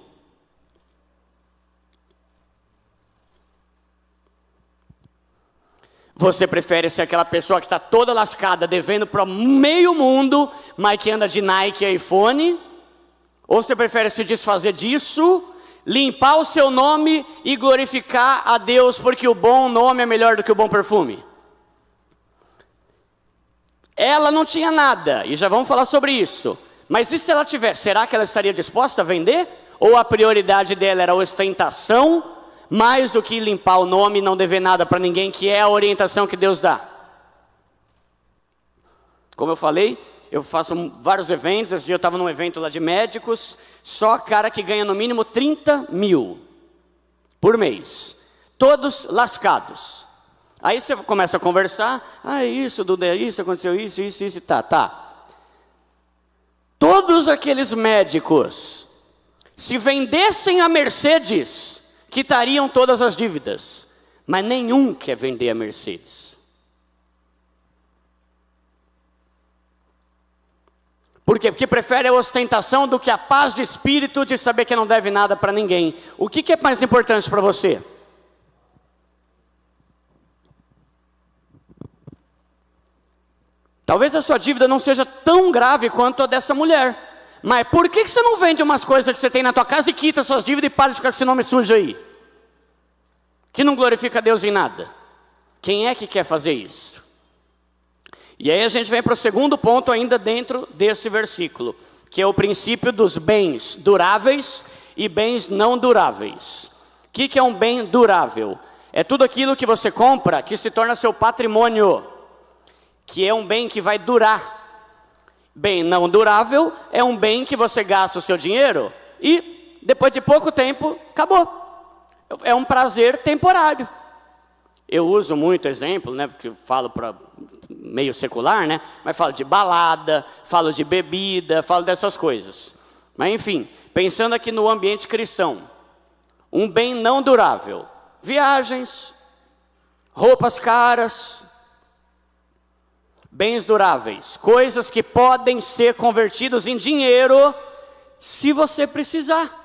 Você prefere ser aquela pessoa que está toda lascada, devendo para meio mundo, mas que anda de Nike e iPhone? Ou você prefere se desfazer disso, limpar o seu nome e glorificar a Deus, porque o bom nome é melhor do que o bom perfume? Ela não tinha nada, e já vamos falar sobre isso. Mas e se ela tivesse, será que ela estaria disposta a vender? Ou a prioridade dela era a ostentação, mais do que limpar o nome e não dever nada para ninguém, que é a orientação que Deus dá? Como eu falei, eu faço vários eventos. Esse dia eu estava num evento lá de médicos, só cara que ganha no mínimo 30 mil por mês, todos lascados. Aí você começa a conversar, isso, Duda, isso, aconteceu isso, tá. Todos aqueles médicos, se vendessem a Mercedes, quitariam todas as dívidas, mas nenhum quer vender a Mercedes. Por quê? Porque prefere a ostentação do que a paz de espírito de saber que não deve nada para ninguém. O que é mais importante para você? Talvez a sua dívida não seja tão grave quanto a dessa mulher. Mas por que você não vende umas coisas que você tem na tua casa e quita suas dívidas e para de ficar com esse nome sujo aí? Que não glorifica a Deus em nada. Quem é que quer fazer isso? E aí a gente vem para o segundo ponto ainda dentro desse versículo, que é o princípio dos bens duráveis e bens não duráveis. O que é um bem durável? É tudo aquilo que você compra que se torna seu patrimônio, que é um bem que vai durar. Bem não durável é um bem que você gasta o seu dinheiro e depois de pouco tempo, acabou. É um prazer temporário. Eu uso muito exemplo, né, porque eu falo para meio secular, né, mas falo de balada, falo de bebida, falo dessas coisas. Mas enfim, pensando aqui no ambiente cristão, um bem não durável, viagens, roupas caras, bens duráveis, coisas que podem ser convertidos em dinheiro se você precisar.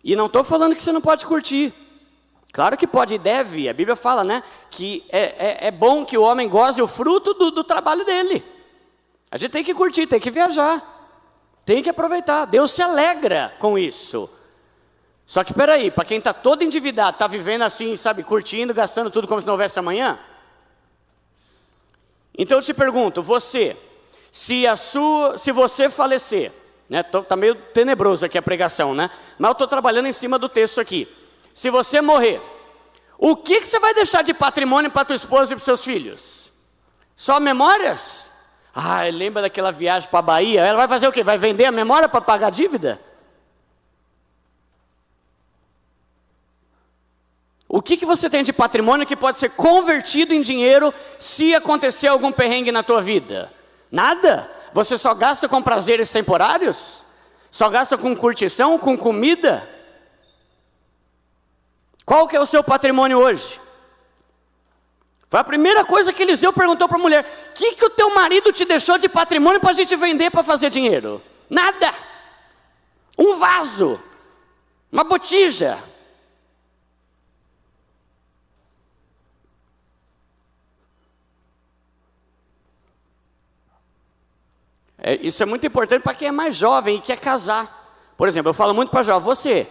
E não estou falando que você não pode curtir. Claro que pode e deve. A Bíblia fala, né, que é bom que o homem goze o fruto do trabalho dele. A gente tem que curtir, tem que viajar, tem que aproveitar. Deus se alegra com isso. Só que peraí, para quem está todo endividado, está vivendo assim, sabe, curtindo, gastando tudo como se não houvesse amanhã. Então eu te pergunto, você, se você falecer, né, tá meio tenebroso aqui a pregação, né? Mas eu estou trabalhando em cima do texto aqui. Se você morrer, o que você vai deixar de patrimônio para tua esposa e para seus filhos? Só memórias? Lembra daquela viagem para a Bahia? Ela vai fazer o quê? Vai vender a memória para pagar a dívida? O que você tem de patrimônio que pode ser convertido em dinheiro se acontecer algum perrengue na tua vida? Nada? Você só gasta com prazeres temporários? Só gasta com curtição, com comida? Qual que é o seu patrimônio hoje? Foi a primeira coisa que Eliseu perguntou para a mulher. O que o teu marido te deixou de patrimônio para a gente vender para fazer dinheiro? Nada. Um vaso. Uma botija. Isso é muito importante para quem é mais jovem e quer casar. Por exemplo, eu falo muito para jovem, você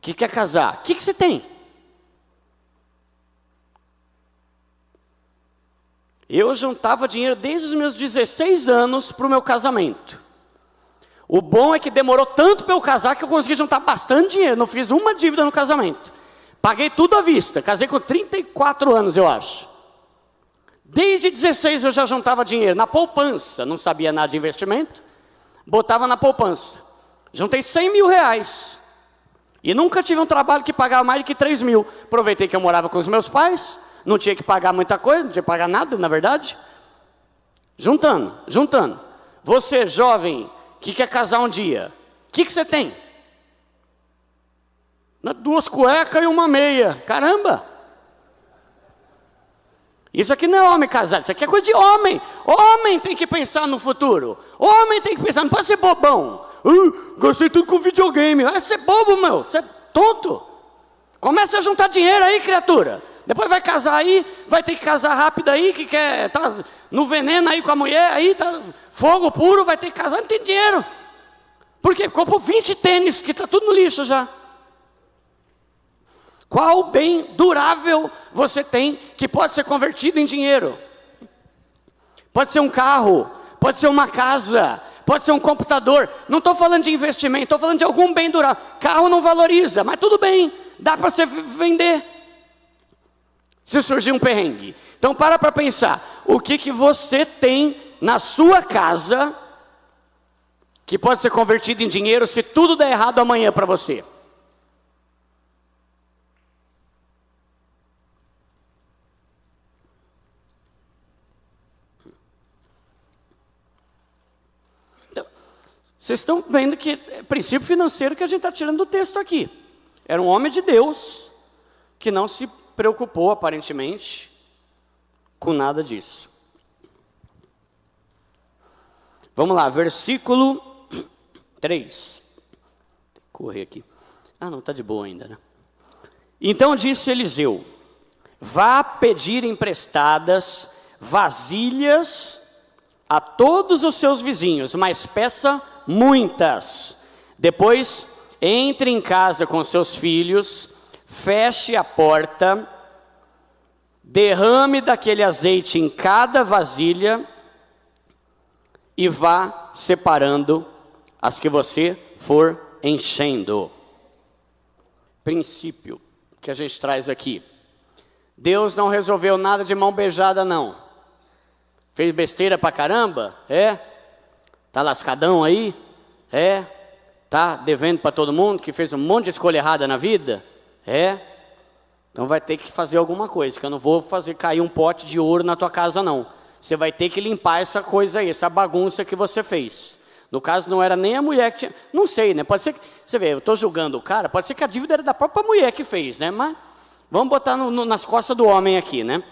que quer casar, o que você tem? Eu juntava dinheiro desde os meus 16 anos para o meu casamento. O bom é que demorou tanto para eu casar que eu consegui juntar bastante dinheiro, não fiz uma dívida no casamento. Paguei tudo à vista, casei com 34 anos, eu acho. Desde 16 eu já juntava dinheiro na poupança, não sabia nada de investimento, botava na poupança. Juntei 100 mil reais e nunca tive um trabalho que pagava mais de que 3 mil. Aproveitei que eu morava com os meus pais, não tinha que pagar muita coisa, não tinha que pagar nada, na verdade. Juntando. Você, jovem, que quer casar um dia, o que você tem? 2 cuecas e uma meia. Caramba! Isso aqui não é homem casado, isso aqui é coisa de homem. Homem tem que pensar no futuro. Homem tem que pensar, não pode ser bobão. Gastei tudo com videogame. Vai ser bobo, meu, você é tonto. Começa a juntar dinheiro aí, criatura. Depois vai casar aí, vai ter que casar rápido aí, que quer, tá no veneno aí com a mulher, aí tá fogo puro, vai ter que casar, não tem dinheiro. Por quê? Comprou 20 tênis, que tá tudo no lixo já. Qual bem durável você tem que pode ser convertido em dinheiro? Pode ser um carro, pode ser uma casa, pode ser um computador. Não estou falando de investimento, estou falando de algum bem durável. Carro não valoriza, mas tudo bem, dá para você vender. Se surgir um perrengue. Então para pensar, o que você tem na sua casa que pode ser convertido em dinheiro se tudo der errado amanhã para você? Vocês estão vendo que é princípio financeiro que a gente está tirando do texto aqui. Era um homem de Deus que não se preocupou, aparentemente, com nada disso. Vamos lá, versículo 3. Tem que correr aqui. Não, está de boa ainda, né? Então disse Eliseu: vá pedir emprestadas vasilhas a todos os seus vizinhos, mas peça muitas. Depois, entre em casa com seus filhos, feche a porta, derrame daquele azeite em cada vasilha e vá separando as que você for enchendo. Princípio que a gente traz aqui. Deus não resolveu nada de mão beijada, não. Fez besteira pra caramba? Tá lascadão aí? Tá devendo para todo mundo, que fez um monte de escolha errada na vida? Então vai ter que fazer alguma coisa, que eu não vou fazer cair um pote de ouro na tua casa, não. Você vai ter que limpar essa coisa aí, essa bagunça que você fez. No caso, não era nem a mulher que tinha... Não sei, né? Pode ser que... Você vê, eu estou julgando o cara, pode ser que a dívida era da própria mulher que fez, né? Mas vamos botar nas costas do homem aqui, né?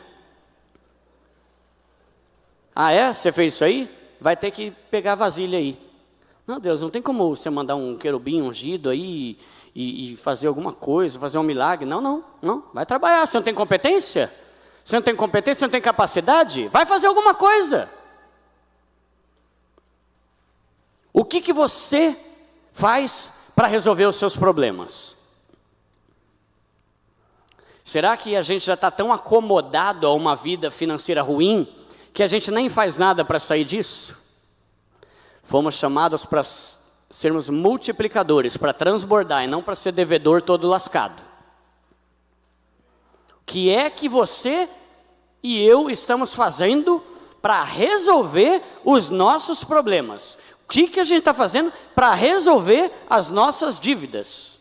Você fez isso aí? Vai ter que pegar a vasilha aí. Não, Deus, não tem como você mandar um querubim ungido aí e fazer alguma coisa, fazer um milagre. Não. Vai trabalhar. Você não tem competência? Você não tem competência, você não tem capacidade? Vai fazer alguma coisa. O que você faz para resolver os seus problemas? Será que a gente já está tão acomodado a uma vida financeira ruim que a gente nem faz nada para sair disso? Fomos chamados para sermos multiplicadores, para transbordar e não para ser devedor todo lascado. O que é que você e eu estamos fazendo para resolver os nossos problemas? O que a gente está fazendo para resolver as nossas dívidas?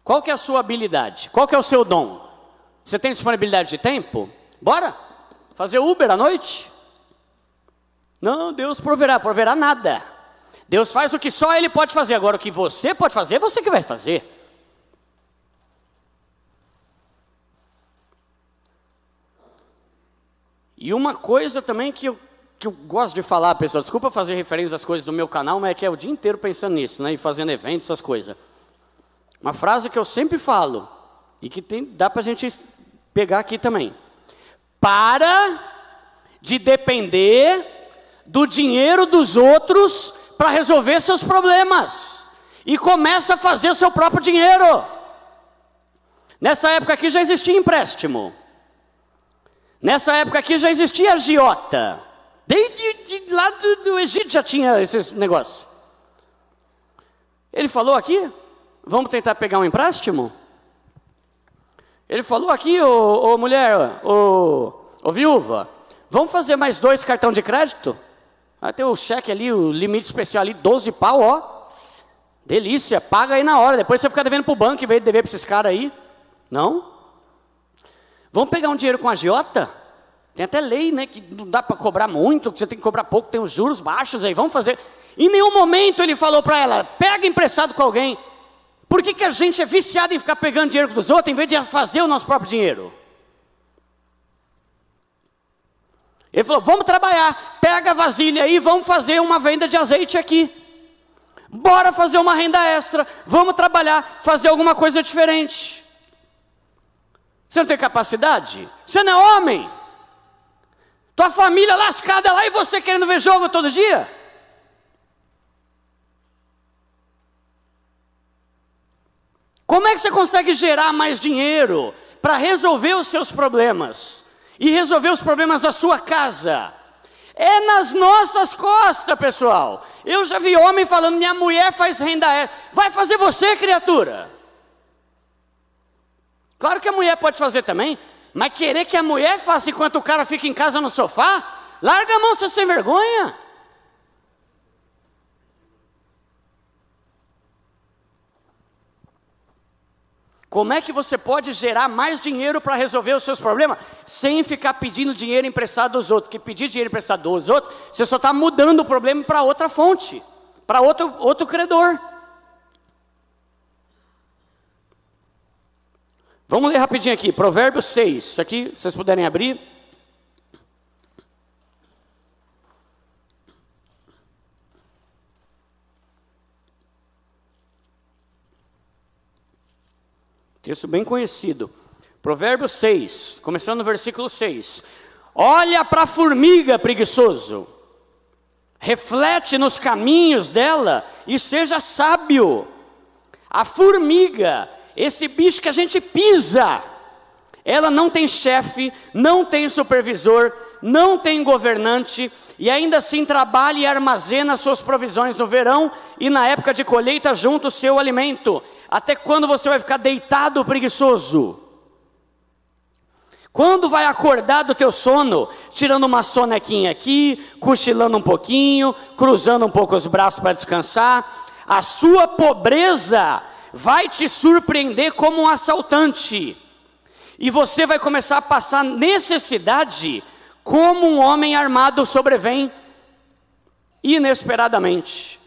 Qual que é a sua habilidade? Qual que é o seu dom? Você tem disponibilidade de tempo? Bora? Fazer Uber à noite? Não, Deus proverá nada. Deus faz o que só Ele pode fazer. Agora o que você pode fazer, é você que vai fazer. E uma coisa também que eu gosto de falar, pessoal, desculpa fazer referência às coisas do meu canal, mas é que é o dia inteiro pensando nisso, né? E fazendo eventos, essas coisas. Uma frase que eu sempre falo, e que dá para a gente pegar aqui também. Para de depender do dinheiro dos outros para resolver seus problemas. E começa a fazer o seu próprio dinheiro. Nessa época aqui já existia empréstimo. Nessa época aqui já existia agiota. Desde lá do Egito já tinha esses negócios. Ele falou aqui, vamos tentar pegar um empréstimo? Ele falou aqui, ô mulher, ô viúva, vamos fazer mais 2 cartão de crédito? Vai ter o cheque ali, o limite especial ali, 12 pau, ó. Delícia, paga aí na hora, depois você fica devendo para o banco em vez de dever para esses caras aí. Não? Vamos pegar um dinheiro com agiota? Tem até lei, né, que não dá para cobrar muito, que você tem que cobrar pouco, tem os juros baixos aí, vamos fazer. Em nenhum momento ele falou para ela, pega emprestado com alguém. Por que a gente é viciado em ficar pegando dinheiro dos outros, em vez de fazer o nosso próprio dinheiro? Ele falou, vamos trabalhar, pega a vasilha aí, vamos fazer uma venda de azeite aqui. Bora fazer uma renda extra, vamos trabalhar, fazer alguma coisa diferente. Você não tem capacidade? Você não é homem? Tua família lascada lá e você querendo ver jogo todo dia? Como é que você consegue gerar mais dinheiro para resolver os seus problemas? E resolver os problemas da sua casa? É nas nossas costas, pessoal. Eu já vi homem falando, minha mulher faz renda extra. Vai fazer você, criatura. Claro que a mulher pode fazer também, mas querer que a mulher faça enquanto o cara fica em casa no sofá? Larga a mão, você sem vergonha. Como é que você pode gerar mais dinheiro para resolver os seus problemas sem ficar pedindo dinheiro emprestado dos outros? Porque pedir dinheiro emprestado dos outros, você só está mudando o problema para outra fonte, para outro credor. Vamos ler rapidinho aqui, Provérbios 6, isso aqui, se vocês puderem abrir. Texto bem conhecido. Provérbios 6, começando no versículo 6. Olha para a formiga, preguiçoso. Reflete nos caminhos dela e seja sábio. A formiga, esse bicho que a gente pisa, ela não tem chefe, não tem supervisor, não tem governante, e ainda assim trabalha e armazena suas provisões no verão e na época de colheita junto o seu alimento. Até quando você vai ficar deitado, preguiçoso? Quando vai acordar do teu sono, tirando uma sonequinha aqui, cochilando um pouquinho, cruzando um pouco os braços para descansar? A sua pobreza vai te surpreender como um assaltante. E você vai começar a passar necessidade como um homem armado sobrevém inesperadamente.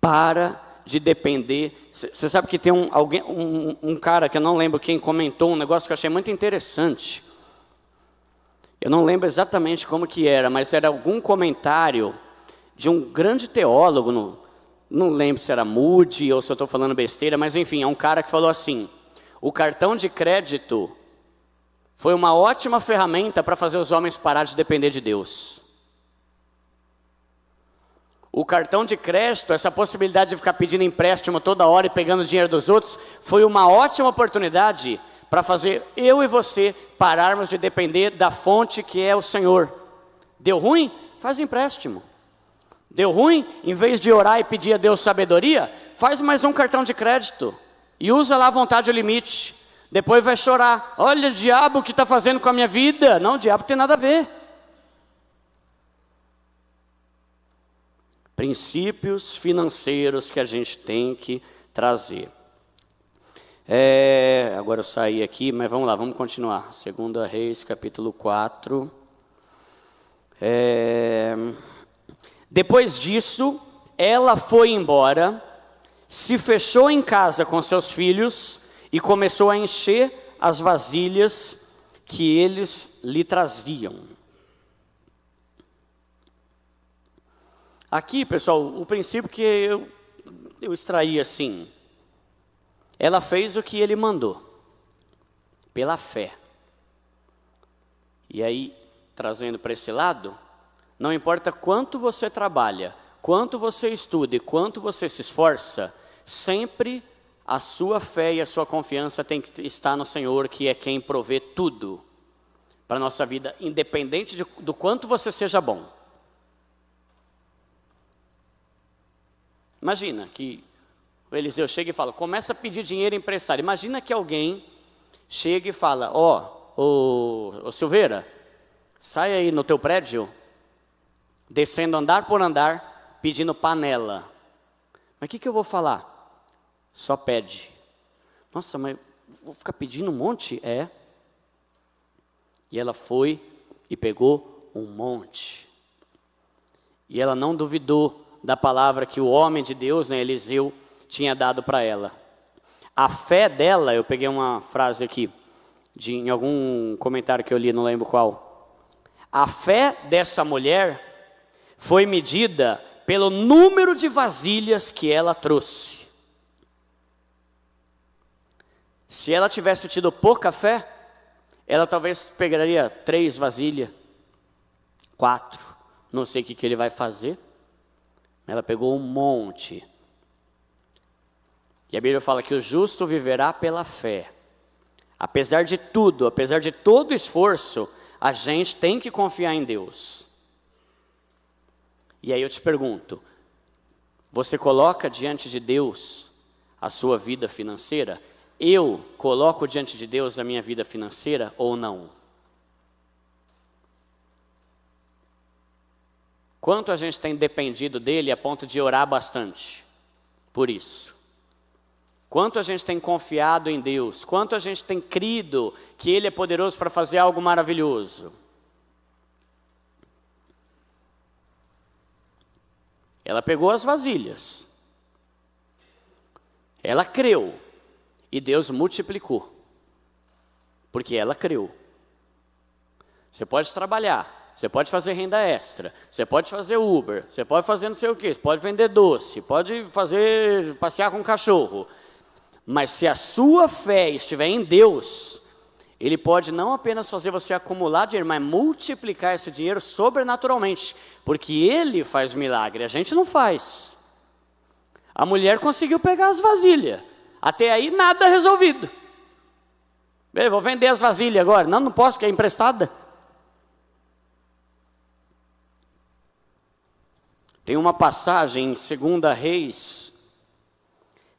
Para de depender. Você sabe que tem um cara que eu não lembro quem comentou um negócio que eu achei muito interessante. Eu não lembro exatamente como que era, mas era algum comentário de um grande teólogo, não lembro se era Moody ou se eu estou falando besteira, mas enfim, é um cara que falou assim: o cartão de crédito foi uma ótima ferramenta para fazer os homens parar de depender de Deus. O cartão de crédito, essa possibilidade de ficar pedindo empréstimo toda hora e pegando dinheiro dos outros, foi uma ótima oportunidade para fazer eu e você pararmos de depender da fonte que é o Senhor. Deu ruim? Faz empréstimo. Deu ruim? Em vez de orar e pedir a Deus sabedoria, faz mais um cartão de crédito e usa lá à vontade o limite. Depois vai chorar. Olha o diabo, o que está fazendo com a minha vida? Não, o diabo tem nada a ver. Princípios financeiros que a gente tem que trazer. Agora eu saí aqui, mas vamos lá, vamos continuar. 2 Reis, capítulo 4. Depois disso, ela foi embora, se fechou em casa com seus filhos e começou a encher as vasilhas que eles lhe traziam. Aqui, pessoal, o princípio que eu extraí assim, ela fez o que ele mandou, pela fé. E aí, trazendo para esse lado, não importa quanto você trabalha, quanto você estuda e quanto você se esforça, sempre a sua fé e a sua confiança tem que estar no Senhor, que é quem provê tudo para a nossa vida, independente do quanto você seja bom. Imagina que o Eliseu chega e fala, começa a pedir dinheiro emprestado. Imagina que alguém chega e fala, ô Silveira, sai aí no teu prédio, descendo andar por andar, pedindo panela. Mas o que eu vou falar? Só pede. Nossa, mas vou ficar pedindo um monte? É. E ela foi e pegou um monte. E ela não duvidou da palavra que o homem de Deus, né, Eliseu, tinha dado para ela. A fé dela, eu peguei uma frase aqui, em algum comentário que eu li, não lembro qual. A fé dessa mulher foi medida pelo número de vasilhas que ela trouxe. Se ela tivesse tido pouca fé, ela talvez pegaria 3 vasilhas, 4, não sei o que ele vai fazer. Ela pegou um monte. E a Bíblia fala que o justo viverá pela fé. Apesar de tudo, apesar de todo o esforço, a gente tem que confiar em Deus. E aí eu te pergunto, você coloca diante de Deus a sua vida financeira? Eu coloco diante de Deus a minha vida financeira ou não? Quanto a gente tem dependido dele a ponto de orar bastante por isso? Quanto a gente tem confiado em Deus? Quanto a gente tem crido que Ele é poderoso para fazer algo maravilhoso? Ela pegou as vasilhas. Ela creu. E Deus multiplicou. Porque ela creu. Você pode trabalhar. Você pode fazer renda extra. Você pode fazer Uber. Você pode fazer não sei o quê. Você pode vender doce. Pode passear com um cachorro. Mas se a sua fé estiver em Deus, Ele pode não apenas fazer você acumular dinheiro, mas multiplicar esse dinheiro sobrenaturalmente. Porque Ele faz milagre, a gente não faz. A mulher conseguiu pegar as vasilhas. Até aí nada resolvido. Bem, vou vender as vasilhas agora. Não posso, que é emprestada. Tem uma passagem em 2 Reis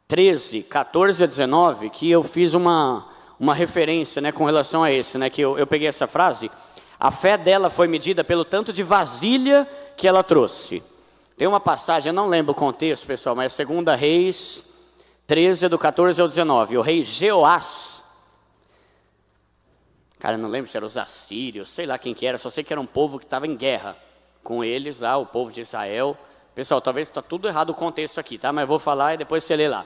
13, 14 a 19, que eu fiz uma referência, né, com relação a esse, né, que eu peguei essa frase. A fé dela foi medida pelo tanto de vasilha que ela trouxe. Tem uma passagem, eu não lembro o contexto, pessoal, mas é 2 Reis 13, do 14 ao 19. O rei Jeoás, cara, eu não lembro se era os assírios, sei lá quem que era, só sei que era um povo que estava em guerra com eles lá, o povo de Israel. Pessoal, talvez está tudo errado o contexto aqui, tá? Mas eu vou falar e depois você lê lá.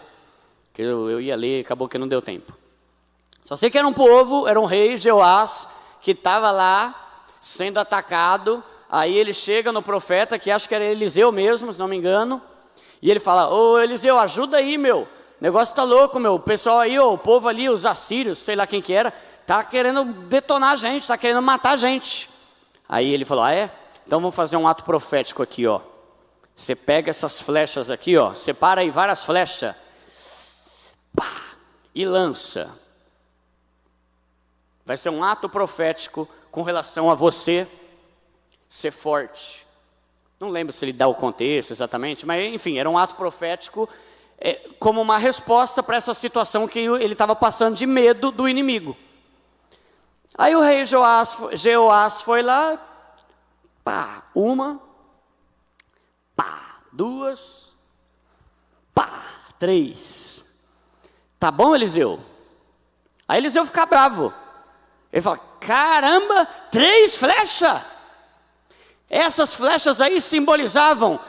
Que eu ia ler, acabou que não deu tempo. Só sei que era um povo, era um rei, Jeoás, que estava lá sendo atacado. Aí ele chega no profeta, que acho que era Eliseu mesmo, se não me engano. E ele fala, ô Eliseu, ajuda aí, meu. O negócio tá louco, meu. O pessoal aí, o povo ali, os assírios, sei lá quem que era, tá querendo detonar a gente, tá querendo matar a gente. Aí ele falou, é? Então vamos fazer um ato profético aqui, ó. Você pega essas flechas aqui, ó, separa aí várias flechas, pá, e lança. Vai ser um ato profético com relação a você ser forte. Não lembro se ele dá o contexto exatamente, mas enfim, era um ato profético como uma resposta para essa situação que ele estava passando de medo do inimigo. Aí o rei Jeoás foi lá, pá, uma, pá, 2, pá, 3. Tá bom, Eliseu? Aí Eliseu fica bravo. Ele fala, caramba, 3 flechas. Essas flechas aí simbolizavam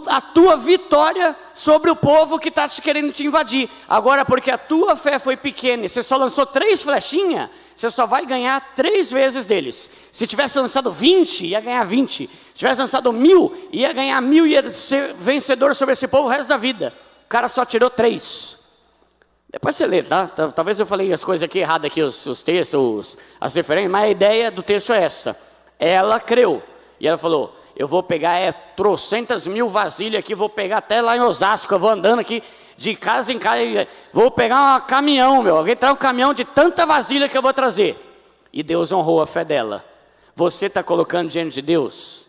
a tua vitória sobre o povo que está querendo te invadir. Agora, porque a tua fé foi pequena e você só lançou 3 flechinhas, você só vai ganhar 3 vezes deles. Se tivesse lançado 20, ia ganhar 20. Se tivesse lançado 1000, ia ganhar 1000 e ia ser vencedor sobre esse povo o resto da vida. O cara só tirou 3. Depois você lê, tá? Talvez eu falei as coisas aqui erradas, aqui, os textos, as referências, mas a ideia do texto é essa. Ela creu. E ela falou, eu vou pegar trocentas mil vasilhas aqui, vou pegar até lá em Osasco, eu vou andando aqui de casa em casa, vou pegar um caminhão, meu, alguém traz um caminhão de tanta vasilha que eu vou trazer. E Deus honrou a fé dela. Você está colocando diante de Deus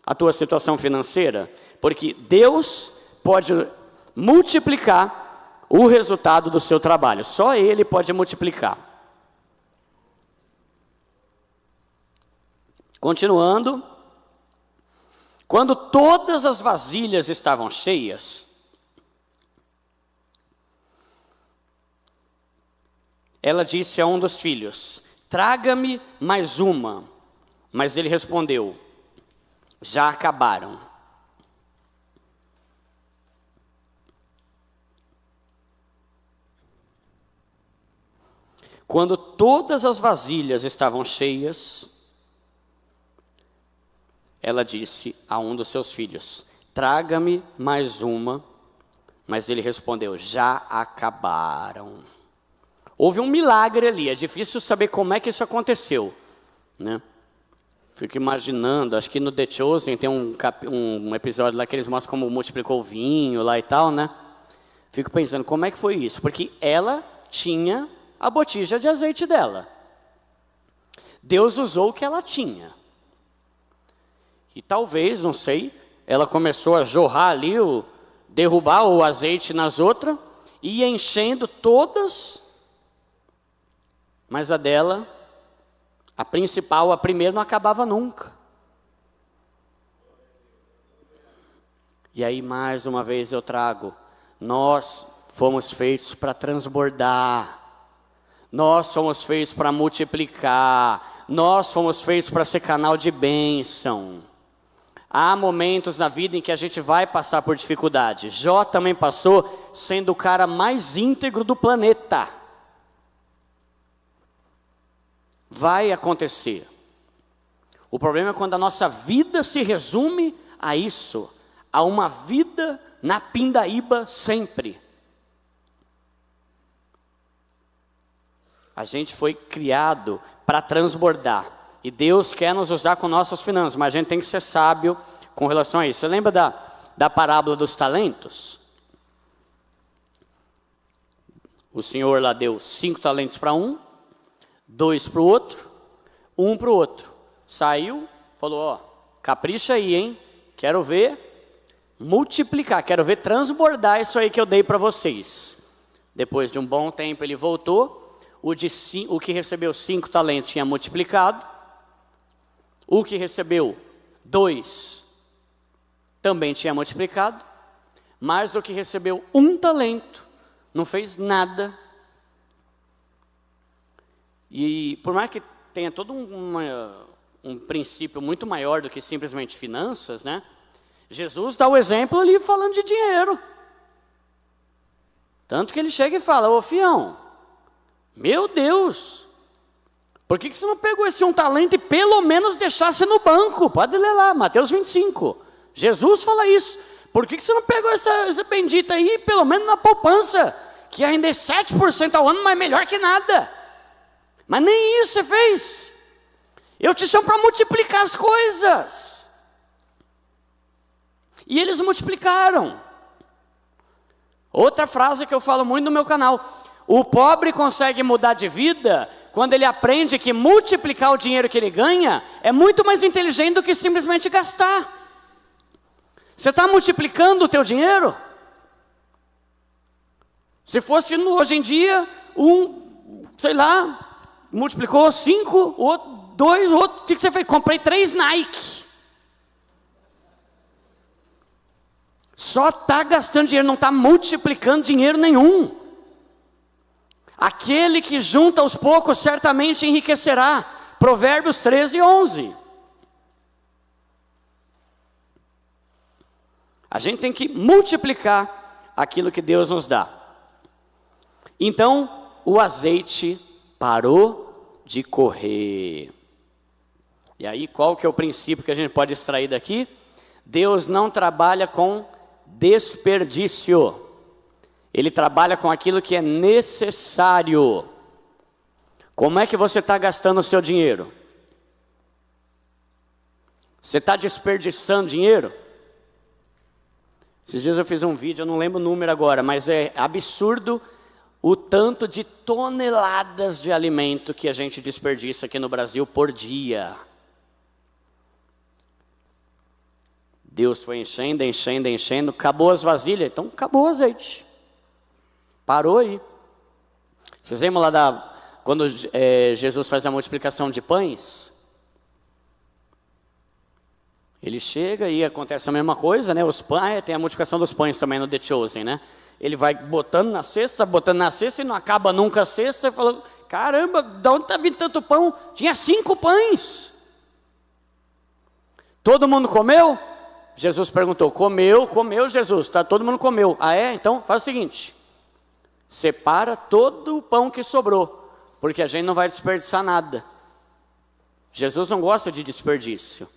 a tua situação financeira? Porque Deus pode multiplicar o resultado do seu trabalho. Só Ele pode multiplicar. Continuando. Quando todas as vasilhas estavam cheias, ela disse a um dos filhos: traga-me mais uma. Mas ele respondeu: já acabaram. Quando todas as vasilhas estavam cheias, ela disse a um dos seus filhos: traga-me mais uma. Mas ele respondeu: já acabaram. Houve um milagre ali, é difícil saber como é que isso aconteceu, né? Fico imaginando, acho que no The Chosen tem um episódio lá que eles mostram como multiplicou o vinho lá e tal, né? Fico pensando, como é que foi isso? Porque ela tinha a botija de azeite dela. Deus usou o que ela tinha. E talvez, não sei, ela começou a jorrar ali, derrubar o azeite nas outras, e ia enchendo todas. Mas a dela, a principal, a primeira, não acabava nunca. E aí, mais uma vez eu trago, nós fomos feitos para transbordar. Nós fomos feitos para multiplicar. Nós fomos feitos para ser canal de bênção. Há momentos na vida em que a gente vai passar por dificuldade. Jó também passou sendo o cara mais íntegro do planeta. Vai acontecer. O problema é quando a nossa vida se resume a isso, a uma vida na pindaíba sempre. A gente foi criado para transbordar. E Deus quer nos usar com nossas finanças, mas a gente tem que ser sábio com relação a isso. Você lembra da parábola dos talentos? O Senhor lá deu 5 talentos para um, 2 para o outro, 1 para o outro. Saiu, falou, ó, capricha aí, hein? Quero ver multiplicar, quero ver transbordar isso aí que eu dei para vocês. Depois de um bom tempo ele voltou, o que recebeu 5 talentos tinha multiplicado, o que recebeu 2 também tinha multiplicado, mas o que recebeu 1 talento não fez nada. E por mais que tenha todo um princípio muito maior do que simplesmente finanças, né? Jesus dá o exemplo ali falando de dinheiro. Tanto que ele chega e fala, ô fião, meu Deus, por que você não pegou esse 1 talento e pelo menos deixasse no banco? Pode ler lá, Mateus 25. Jesus fala isso. Por que você não pegou essa bendita aí, pelo menos na poupança, que ainda é 7% ao ano, mas melhor que nada. Mas nem isso você fez. Eu te chamo para multiplicar as coisas. E eles multiplicaram. Outra frase que eu falo muito no meu canal. O pobre consegue mudar de vida quando ele aprende que multiplicar o dinheiro que ele ganha é muito mais inteligente do que simplesmente gastar. Você está multiplicando o teu dinheiro? Se fosse hoje em dia, sei lá, multiplicou 5, o outro 2, o outro, o que você fez? Comprei 3 Nike. Só está gastando dinheiro, não está multiplicando dinheiro nenhum. Aquele que junta aos poucos certamente enriquecerá. Provérbios 13, 11. A gente tem que multiplicar aquilo que Deus nos dá. Então, o azeite parou de correr. E aí, qual que é o princípio que a gente pode extrair daqui? Deus não trabalha com desperdício. Ele trabalha com aquilo que é necessário. Como é que você está gastando o seu dinheiro? Você está desperdiçando dinheiro? Esses dias eu fiz um vídeo, eu não lembro o número agora, mas é absurdo o tanto de toneladas de alimento que a gente desperdiça aqui no Brasil por dia. Deus foi enchendo, enchendo, enchendo, acabou as vasilhas, então acabou o azeite. Parou aí. Vocês lembram lá quando Jesus faz a multiplicação de pães? Ele chega e acontece a mesma coisa, né? Os pães, tem a multiplicação dos pães também no The Chosen, né? Ele vai botando na cesta e não acaba nunca a cesta. Ele falou, caramba, de onde está vindo tanto pão? Tinha 5 pães. Todo mundo comeu? Jesus perguntou, comeu Jesus, tá? Todo mundo comeu. Ah é? Então faz o seguinte, separa todo o pão que sobrou, porque a gente não vai desperdiçar nada. Jesus não gosta de desperdício.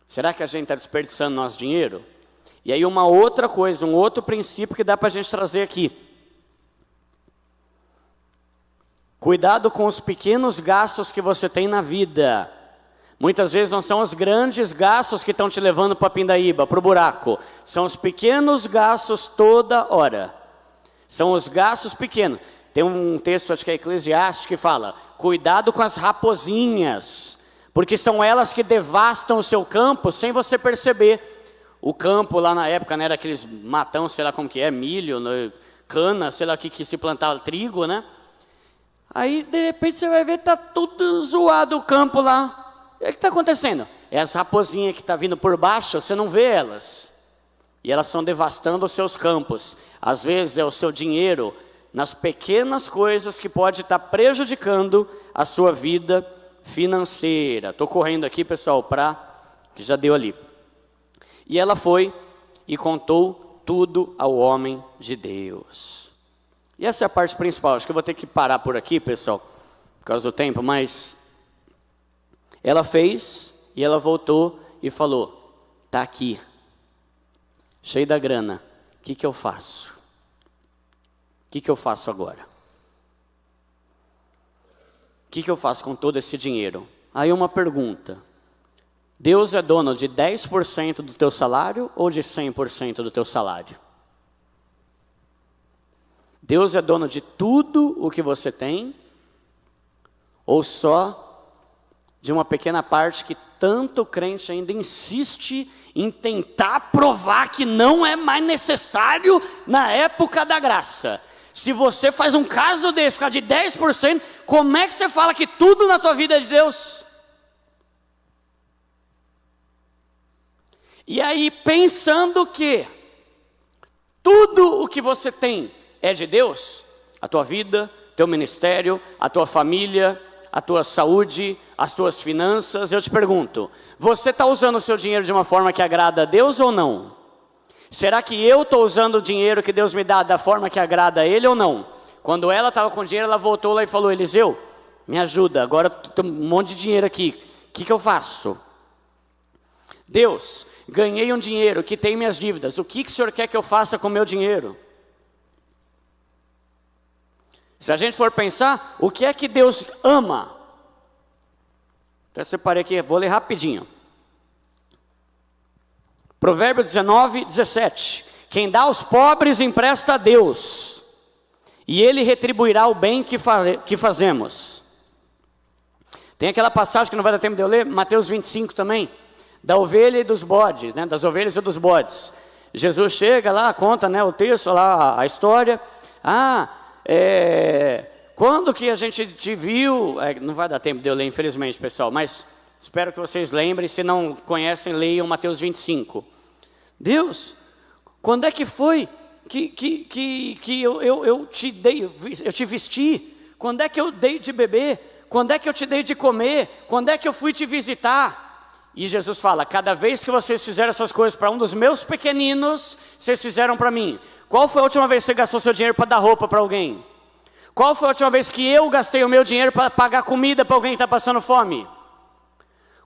Será que a gente está desperdiçando nosso dinheiro? E aí uma outra coisa, um outro princípio que dá para a gente trazer aqui. Cuidado com os pequenos gastos que você tem na vida. Muitas vezes não são os grandes gastos que estão te levando para a pindaíba, para o buraco. São os pequenos gastos toda hora. São os gastos pequenos. Tem um texto, acho que é Eclesiastes, que fala, cuidado com as raposinhas, porque são elas que devastam o seu campo sem você perceber. O campo lá na época, né, era aqueles matão, sei lá como que é, milho, cana, sei lá o que se plantava, trigo, né? Aí, de repente, você vai ver, tá tudo zoado o campo lá. E o que está acontecendo? É as raposinhas que estão vindo por baixo, você não vê elas. E elas estão devastando os seus campos. Às vezes é o seu dinheiro nas pequenas coisas que pode estar prejudicando a sua vida financeira. Estou correndo aqui, pessoal, que já deu ali. E ela foi e contou tudo ao homem de Deus. E essa é a parte principal. Acho que eu vou ter que parar por aqui, pessoal, por causa do tempo, mas ela fez e ela voltou e falou, está aqui, cheio da grana, o que eu faço? O que eu faço agora? O que eu faço com todo esse dinheiro? Aí uma pergunta, Deus é dono de 10% do teu salário ou de 100% do teu salário? Deus é dono de tudo o que você tem ou só de uma pequena parte que tanto crente ainda insiste em tentar provar que não é mais necessário na época da graça? Se você faz um caso desse, por causa de 10%, como é que você fala que tudo na tua vida é de Deus? E aí, pensando que tudo o que você tem é de Deus, a tua vida, teu ministério, a tua família, a tua saúde, as tuas finanças, eu te pergunto, você está usando o seu dinheiro de uma forma que agrada a Deus ou não? Será que eu estou usando o dinheiro que Deus me dá da forma que agrada a Ele ou não? Quando ela estava com dinheiro, ela voltou lá e falou, Eliseu, me ajuda, agora tem um monte de dinheiro aqui, o que eu faço? Deus, ganhei um dinheiro que tem minhas dívidas, o que o Senhor quer que eu faça com o meu dinheiro? Se a gente for pensar, o que é que Deus ama? Até separei aqui, vou ler rapidinho. Provérbio 19, 17. Quem dá aos pobres empresta a Deus, e Ele retribuirá o bem que fazemos. Tem aquela passagem que não vai dar tempo de eu ler, Mateus 25 também, da ovelha e dos bodes, né, das ovelhas e dos bodes. Jesus chega lá, conta, né, o texto, lá, a história. Quando que a gente te viu, não vai dar tempo de eu ler, infelizmente, pessoal, mas espero que vocês lembrem, se não conhecem, leiam Mateus 25. Deus, quando é que foi que eu te dei, eu te vesti? Quando é que eu dei de beber? Quando é que eu te dei de comer? Quando é que eu fui te visitar? E Jesus fala, cada vez que vocês fizeram essas coisas para um dos meus pequeninos, vocês fizeram para mim. Qual foi a última vez que você gastou seu dinheiro para dar roupa para alguém? Qual foi a última vez que eu gastei o meu dinheiro para pagar comida para alguém que está passando fome?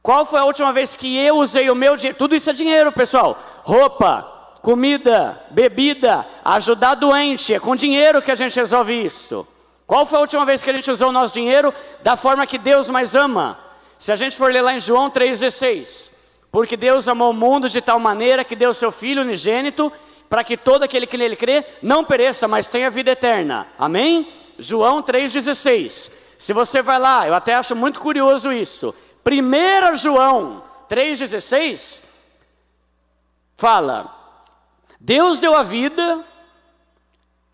Qual foi a última vez que eu usei o meu dinheiro? Tudo isso é dinheiro, pessoal. Roupa, comida, bebida, ajudar doente. É com dinheiro que a gente resolve isso. Qual foi a última vez que a gente usou o nosso dinheiro da forma que Deus mais ama? Se a gente for ler lá em João 3,16. Porque Deus amou o mundo de tal maneira que deu seu Filho unigênito, para que todo aquele que nele crê não pereça, mas tenha vida eterna. Amém? João 3,16. Se você vai lá, eu até acho muito curioso isso. 1 João 3,16 fala, Deus deu a vida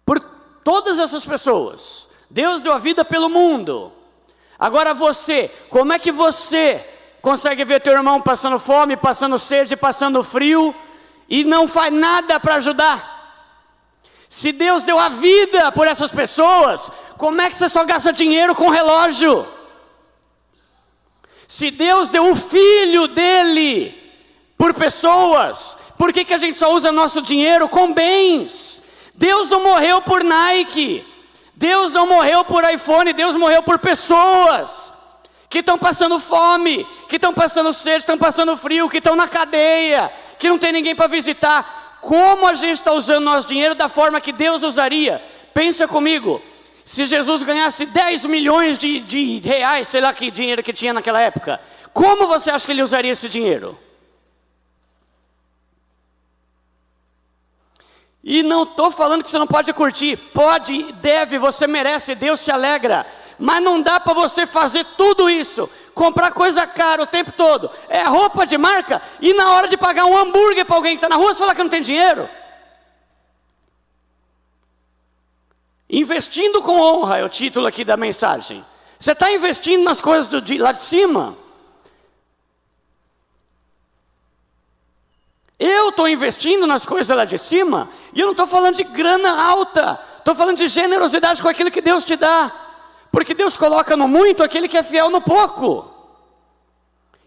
por todas essas pessoas. Deus deu a vida pelo mundo. Agora você, como é que você consegue ver teu irmão passando fome, passando sede, passando frio, e não faz nada para ajudar. Se Deus deu a vida por essas pessoas, como é que você só gasta dinheiro com relógio? Se Deus deu o Filho dele por pessoas, por que a gente só usa nosso dinheiro com bens? Deus não morreu por Nike, Deus não morreu por iPhone, Deus morreu por pessoas que estão passando fome, que estão passando sede, estão passando frio, que estão na cadeia, que não tem ninguém para visitar. Como a gente está usando nosso dinheiro da forma que Deus usaria? Pensa comigo, se Jesus ganhasse 10 milhões de reais, sei lá que dinheiro que tinha naquela época, como você acha que ele usaria esse dinheiro? E não estou falando que você não pode curtir, pode, deve, você merece, Deus se alegra, mas não dá para você fazer tudo isso, comprar coisa cara o tempo todo, é roupa de marca, e na hora de pagar um hambúrguer para alguém que está na rua, você falar que não tem dinheiro. Investindo com honra é o título aqui da mensagem. Você está investindo nas coisas lá de cima? Eu estou investindo nas coisas lá de cima, e eu não estou falando de grana alta, estou falando de generosidade com aquilo que Deus te dá, porque Deus coloca no muito aquele que é fiel no pouco.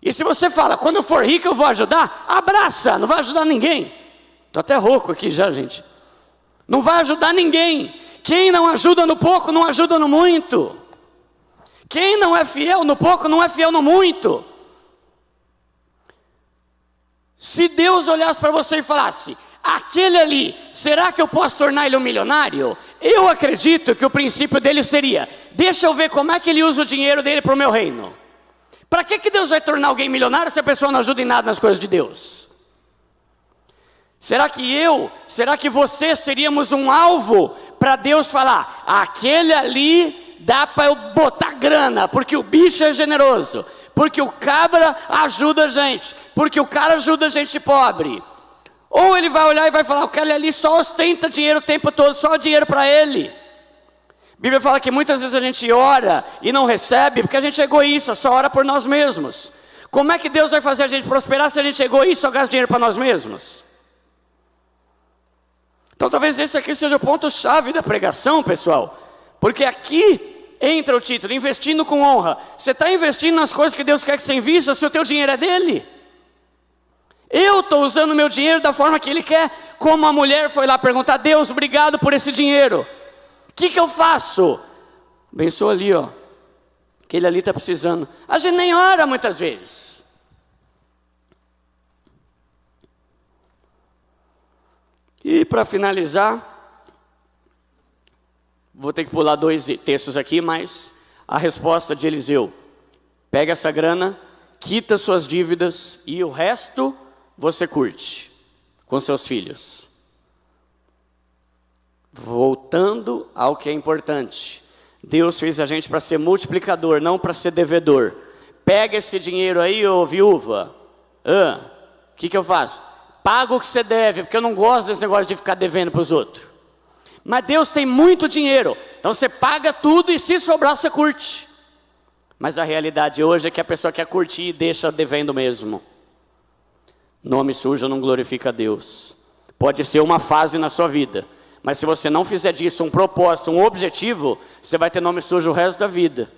E se você fala, quando eu for rico eu vou ajudar, abraça, não vai ajudar ninguém. Estou até rouco aqui já, gente. Não vai ajudar ninguém. Quem não ajuda no pouco, não ajuda no muito. Quem não é fiel no pouco, não é fiel no muito. Se Deus olhasse para você e falasse, aquele ali, será que eu posso tornar ele um milionário? Eu acredito que o princípio dele seria, deixa eu ver como é que ele usa o dinheiro dele para o meu reino. Para que Deus vai tornar alguém milionário se a pessoa não ajuda em nada nas coisas de Deus? Será que você seríamos um alvo para Deus falar, aquele ali dá para eu botar grana, porque o bicho é generoso, porque o cabra ajuda a gente, porque o cara ajuda a gente pobre? Ou ele vai olhar e vai falar, aquele ali só ostenta dinheiro o tempo todo, só dinheiro para ele. A Bíblia fala que muitas vezes a gente ora e não recebe, porque a gente é egoísta, só ora por nós mesmos. Como é que Deus vai fazer a gente prosperar se a gente é egoísta, só gasta dinheiro para nós mesmos? Então talvez esse aqui seja o ponto-chave da pregação, pessoal, porque aqui entra o título, investindo com honra. Você está investindo nas coisas que Deus quer que você invista, se o teu dinheiro é dele? Eu estou usando o meu dinheiro da forma que Ele quer, como a mulher foi lá perguntar, Deus, obrigado por esse dinheiro, o que eu faço? Abençoa ali, ó, aquele ali está precisando. A gente nem ora muitas vezes. E para finalizar, vou ter que pular 2 textos aqui, mas a resposta de Eliseu, pega essa grana, quita suas dívidas e o resto você curte com seus filhos. Voltando ao que é importante, Deus fez a gente para ser multiplicador, não para ser devedor. Pega esse dinheiro aí, ô viúva, o que eu faço? Paga o que você deve, porque eu não gosto desse negócio de ficar devendo para os outros. Mas Deus tem muito dinheiro, então você paga tudo e se sobrar você curte. Mas a realidade hoje é que a pessoa quer curtir e deixa devendo mesmo. Nome sujo não glorifica a Deus. Pode ser uma fase na sua vida, mas se você não fizer disso um propósito, um objetivo, você vai ter nome sujo o resto da vida.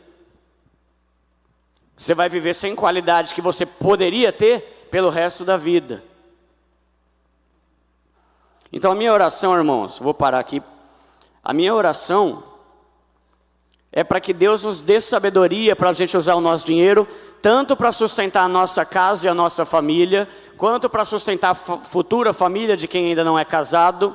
Você vai viver sem qualidade que você poderia ter pelo resto da vida. Então a minha oração, irmãos, vou parar aqui. A minha oração é para que Deus nos dê sabedoria para a gente usar o nosso dinheiro, tanto para sustentar a nossa casa e a nossa família, quanto para sustentar a futura família de quem ainda não é casado,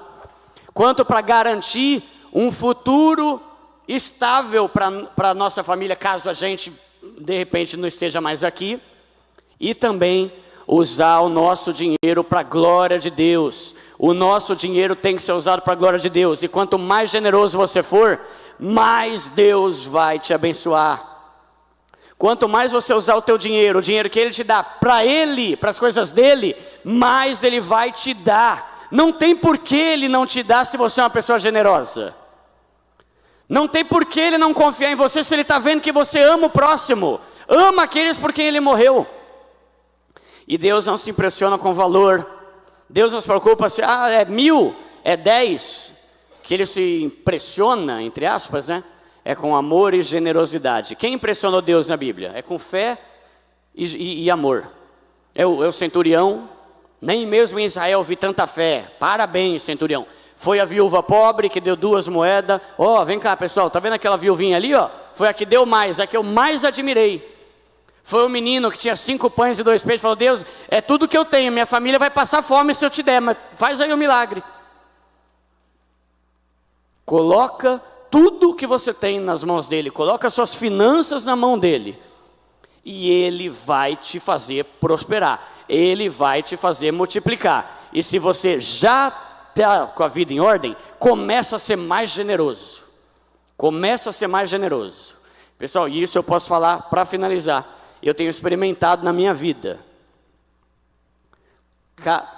quanto para garantir um futuro estável para a nossa família, caso a gente de repente não esteja mais aqui, e também usar o nosso dinheiro para a glória de Deus. O nosso dinheiro tem que ser usado para a glória de Deus, e quanto mais generoso você for, mais Deus vai te abençoar. Quanto mais você usar o teu dinheiro, o dinheiro que Ele te dá para Ele, para as coisas dEle, mais Ele vai te dar. Não tem por que Ele não te dar se você é uma pessoa generosa. Não tem por que Ele não confiar em você se Ele está vendo que você ama o próximo, ama aqueles por quem Ele morreu. E Deus não se impressiona com valor. Deus não se preocupa se é 1000, é 10, que Ele se impressiona, entre aspas, né? É com amor e generosidade. Quem impressionou Deus na Bíblia? É com fé e amor. É o centurião. Nem mesmo em Israel vi tanta fé. Parabéns, centurião. Foi a viúva pobre que deu 2 moedas. Vem cá, pessoal, tá vendo aquela viuvinha ali, ó? Foi a que deu mais, a que eu mais admirei. Foi o menino que tinha 5 pães e 2 peixes. Falou: Deus, é tudo que eu tenho. Minha família vai passar fome se eu te der, mas faz aí um milagre. Coloca tudo que você tem nas mãos dele. Coloca suas finanças na mão dele. E ele vai te fazer prosperar. Ele vai te fazer multiplicar. E se você já está com a vida em ordem, começa a ser mais generoso. Começa a ser mais generoso. Pessoal, isso eu posso falar para finalizar. Eu tenho experimentado na minha vida.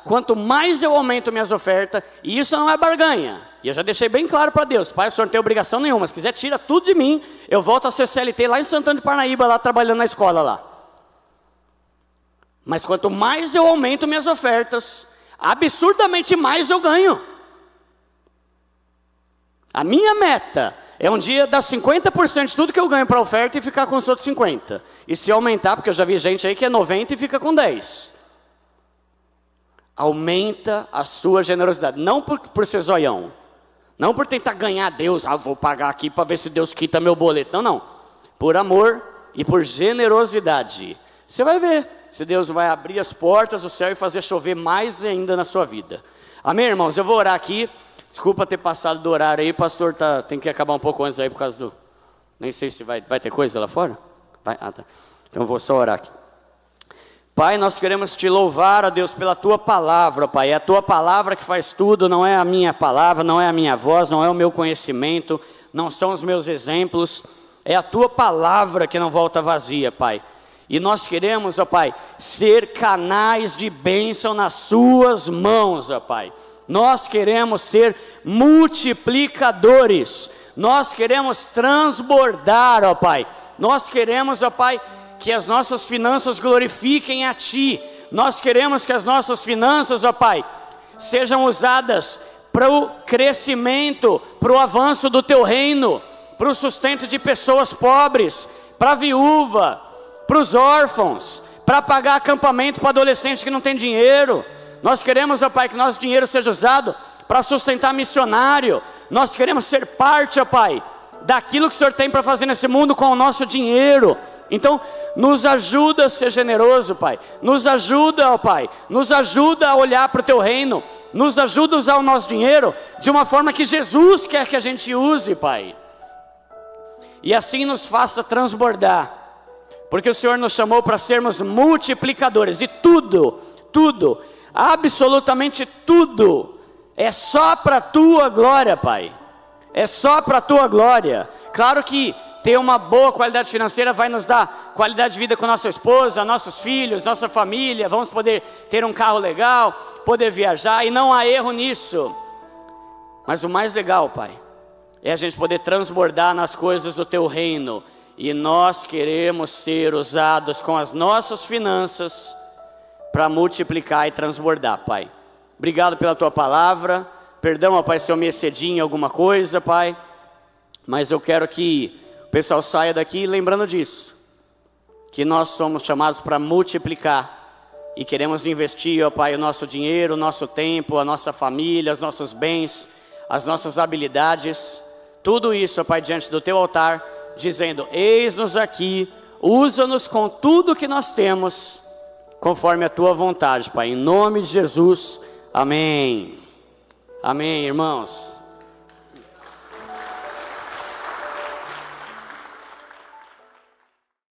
Quanto mais eu aumento minhas ofertas, e isso não é barganha. E eu já deixei bem claro para Deus: Pai, o Senhor não tem obrigação nenhuma. Se quiser, tira tudo de mim. Eu volto a ser CLT lá em Santana de Parnaíba, lá trabalhando na escola lá. Mas quanto mais eu aumento minhas ofertas, absurdamente mais eu ganho. A minha meta é um dia dar 50% de tudo que eu ganho para a oferta e ficar com os outros 50%. E se aumentar, porque eu já vi gente aí que é 90% e fica com 10%. Aumenta a sua generosidade. Não por ser zoião. Não por tentar ganhar Deus. Vou pagar aqui para ver se Deus quita meu boleto. Não, não. Por amor e por generosidade. Você vai ver se Deus vai abrir as portas do céu e fazer chover mais ainda na sua vida. Amém, irmãos? Eu vou orar aqui. Desculpa ter passado do horário aí, pastor, tem que acabar um pouco antes aí por causa do... Nem sei se vai ter coisa lá fora? Vai? Tá. Então eu vou só orar aqui. Pai, nós queremos te louvar, ó Deus, pela tua palavra, Pai. É a tua palavra que faz tudo, não é a minha palavra, não é a minha voz, não é o meu conhecimento, não são os meus exemplos. É a tua palavra que não volta vazia, Pai. E nós queremos, ó Pai, ser canais de bênção nas suas mãos, ó Pai. Nós queremos ser multiplicadores. Nós queremos transbordar, ó Pai. Nós queremos, ó Pai, que as nossas finanças glorifiquem a Ti. Nós queremos que as nossas finanças, ó Pai, sejam usadas para o crescimento, para o avanço do Teu reino, para o sustento de pessoas pobres, para a viúva, para os órfãos, para pagar acampamento para adolescente que não tem dinheiro. Nós queremos, ó Pai, que nosso dinheiro seja usado para sustentar missionário. Nós queremos ser parte, ó Pai, daquilo que o Senhor tem para fazer nesse mundo com o nosso dinheiro. Então, nos ajuda a ser generoso, Pai. Nos ajuda, ó Pai. Nos ajuda a olhar para o Teu reino. Nos ajuda a usar o nosso dinheiro de uma forma que Jesus quer que a gente use, Pai. E assim nos faça transbordar. Porque o Senhor nos chamou para sermos multiplicadores. E tudo, absolutamente tudo, é só para a Tua glória, Pai. É só para a Tua glória. Claro que ter uma boa qualidade financeira vai nos dar qualidade de vida com nossa esposa, nossos filhos, nossa família. Vamos poder ter um carro legal, poder viajar, e não há erro nisso. Mas o mais legal, Pai, é a gente poder transbordar nas coisas do Teu reino. E nós queremos ser usados com as nossas finanças para multiplicar e transbordar, Pai. Obrigado pela Tua palavra. Perdão, ó Pai, se eu me excedi em alguma coisa, Pai. Mas eu quero que o pessoal saia daqui lembrando disso. Que nós somos chamados para multiplicar. E queremos investir, ó Pai, o nosso dinheiro, o nosso tempo, a nossa família, os nossos bens, as nossas habilidades. Tudo isso, ó Pai, diante do Teu altar, dizendo: eis-nos aqui, usa-nos com tudo que nós temos, conforme a Tua vontade, Pai. Em nome de Jesus, amém. Amém, irmãos.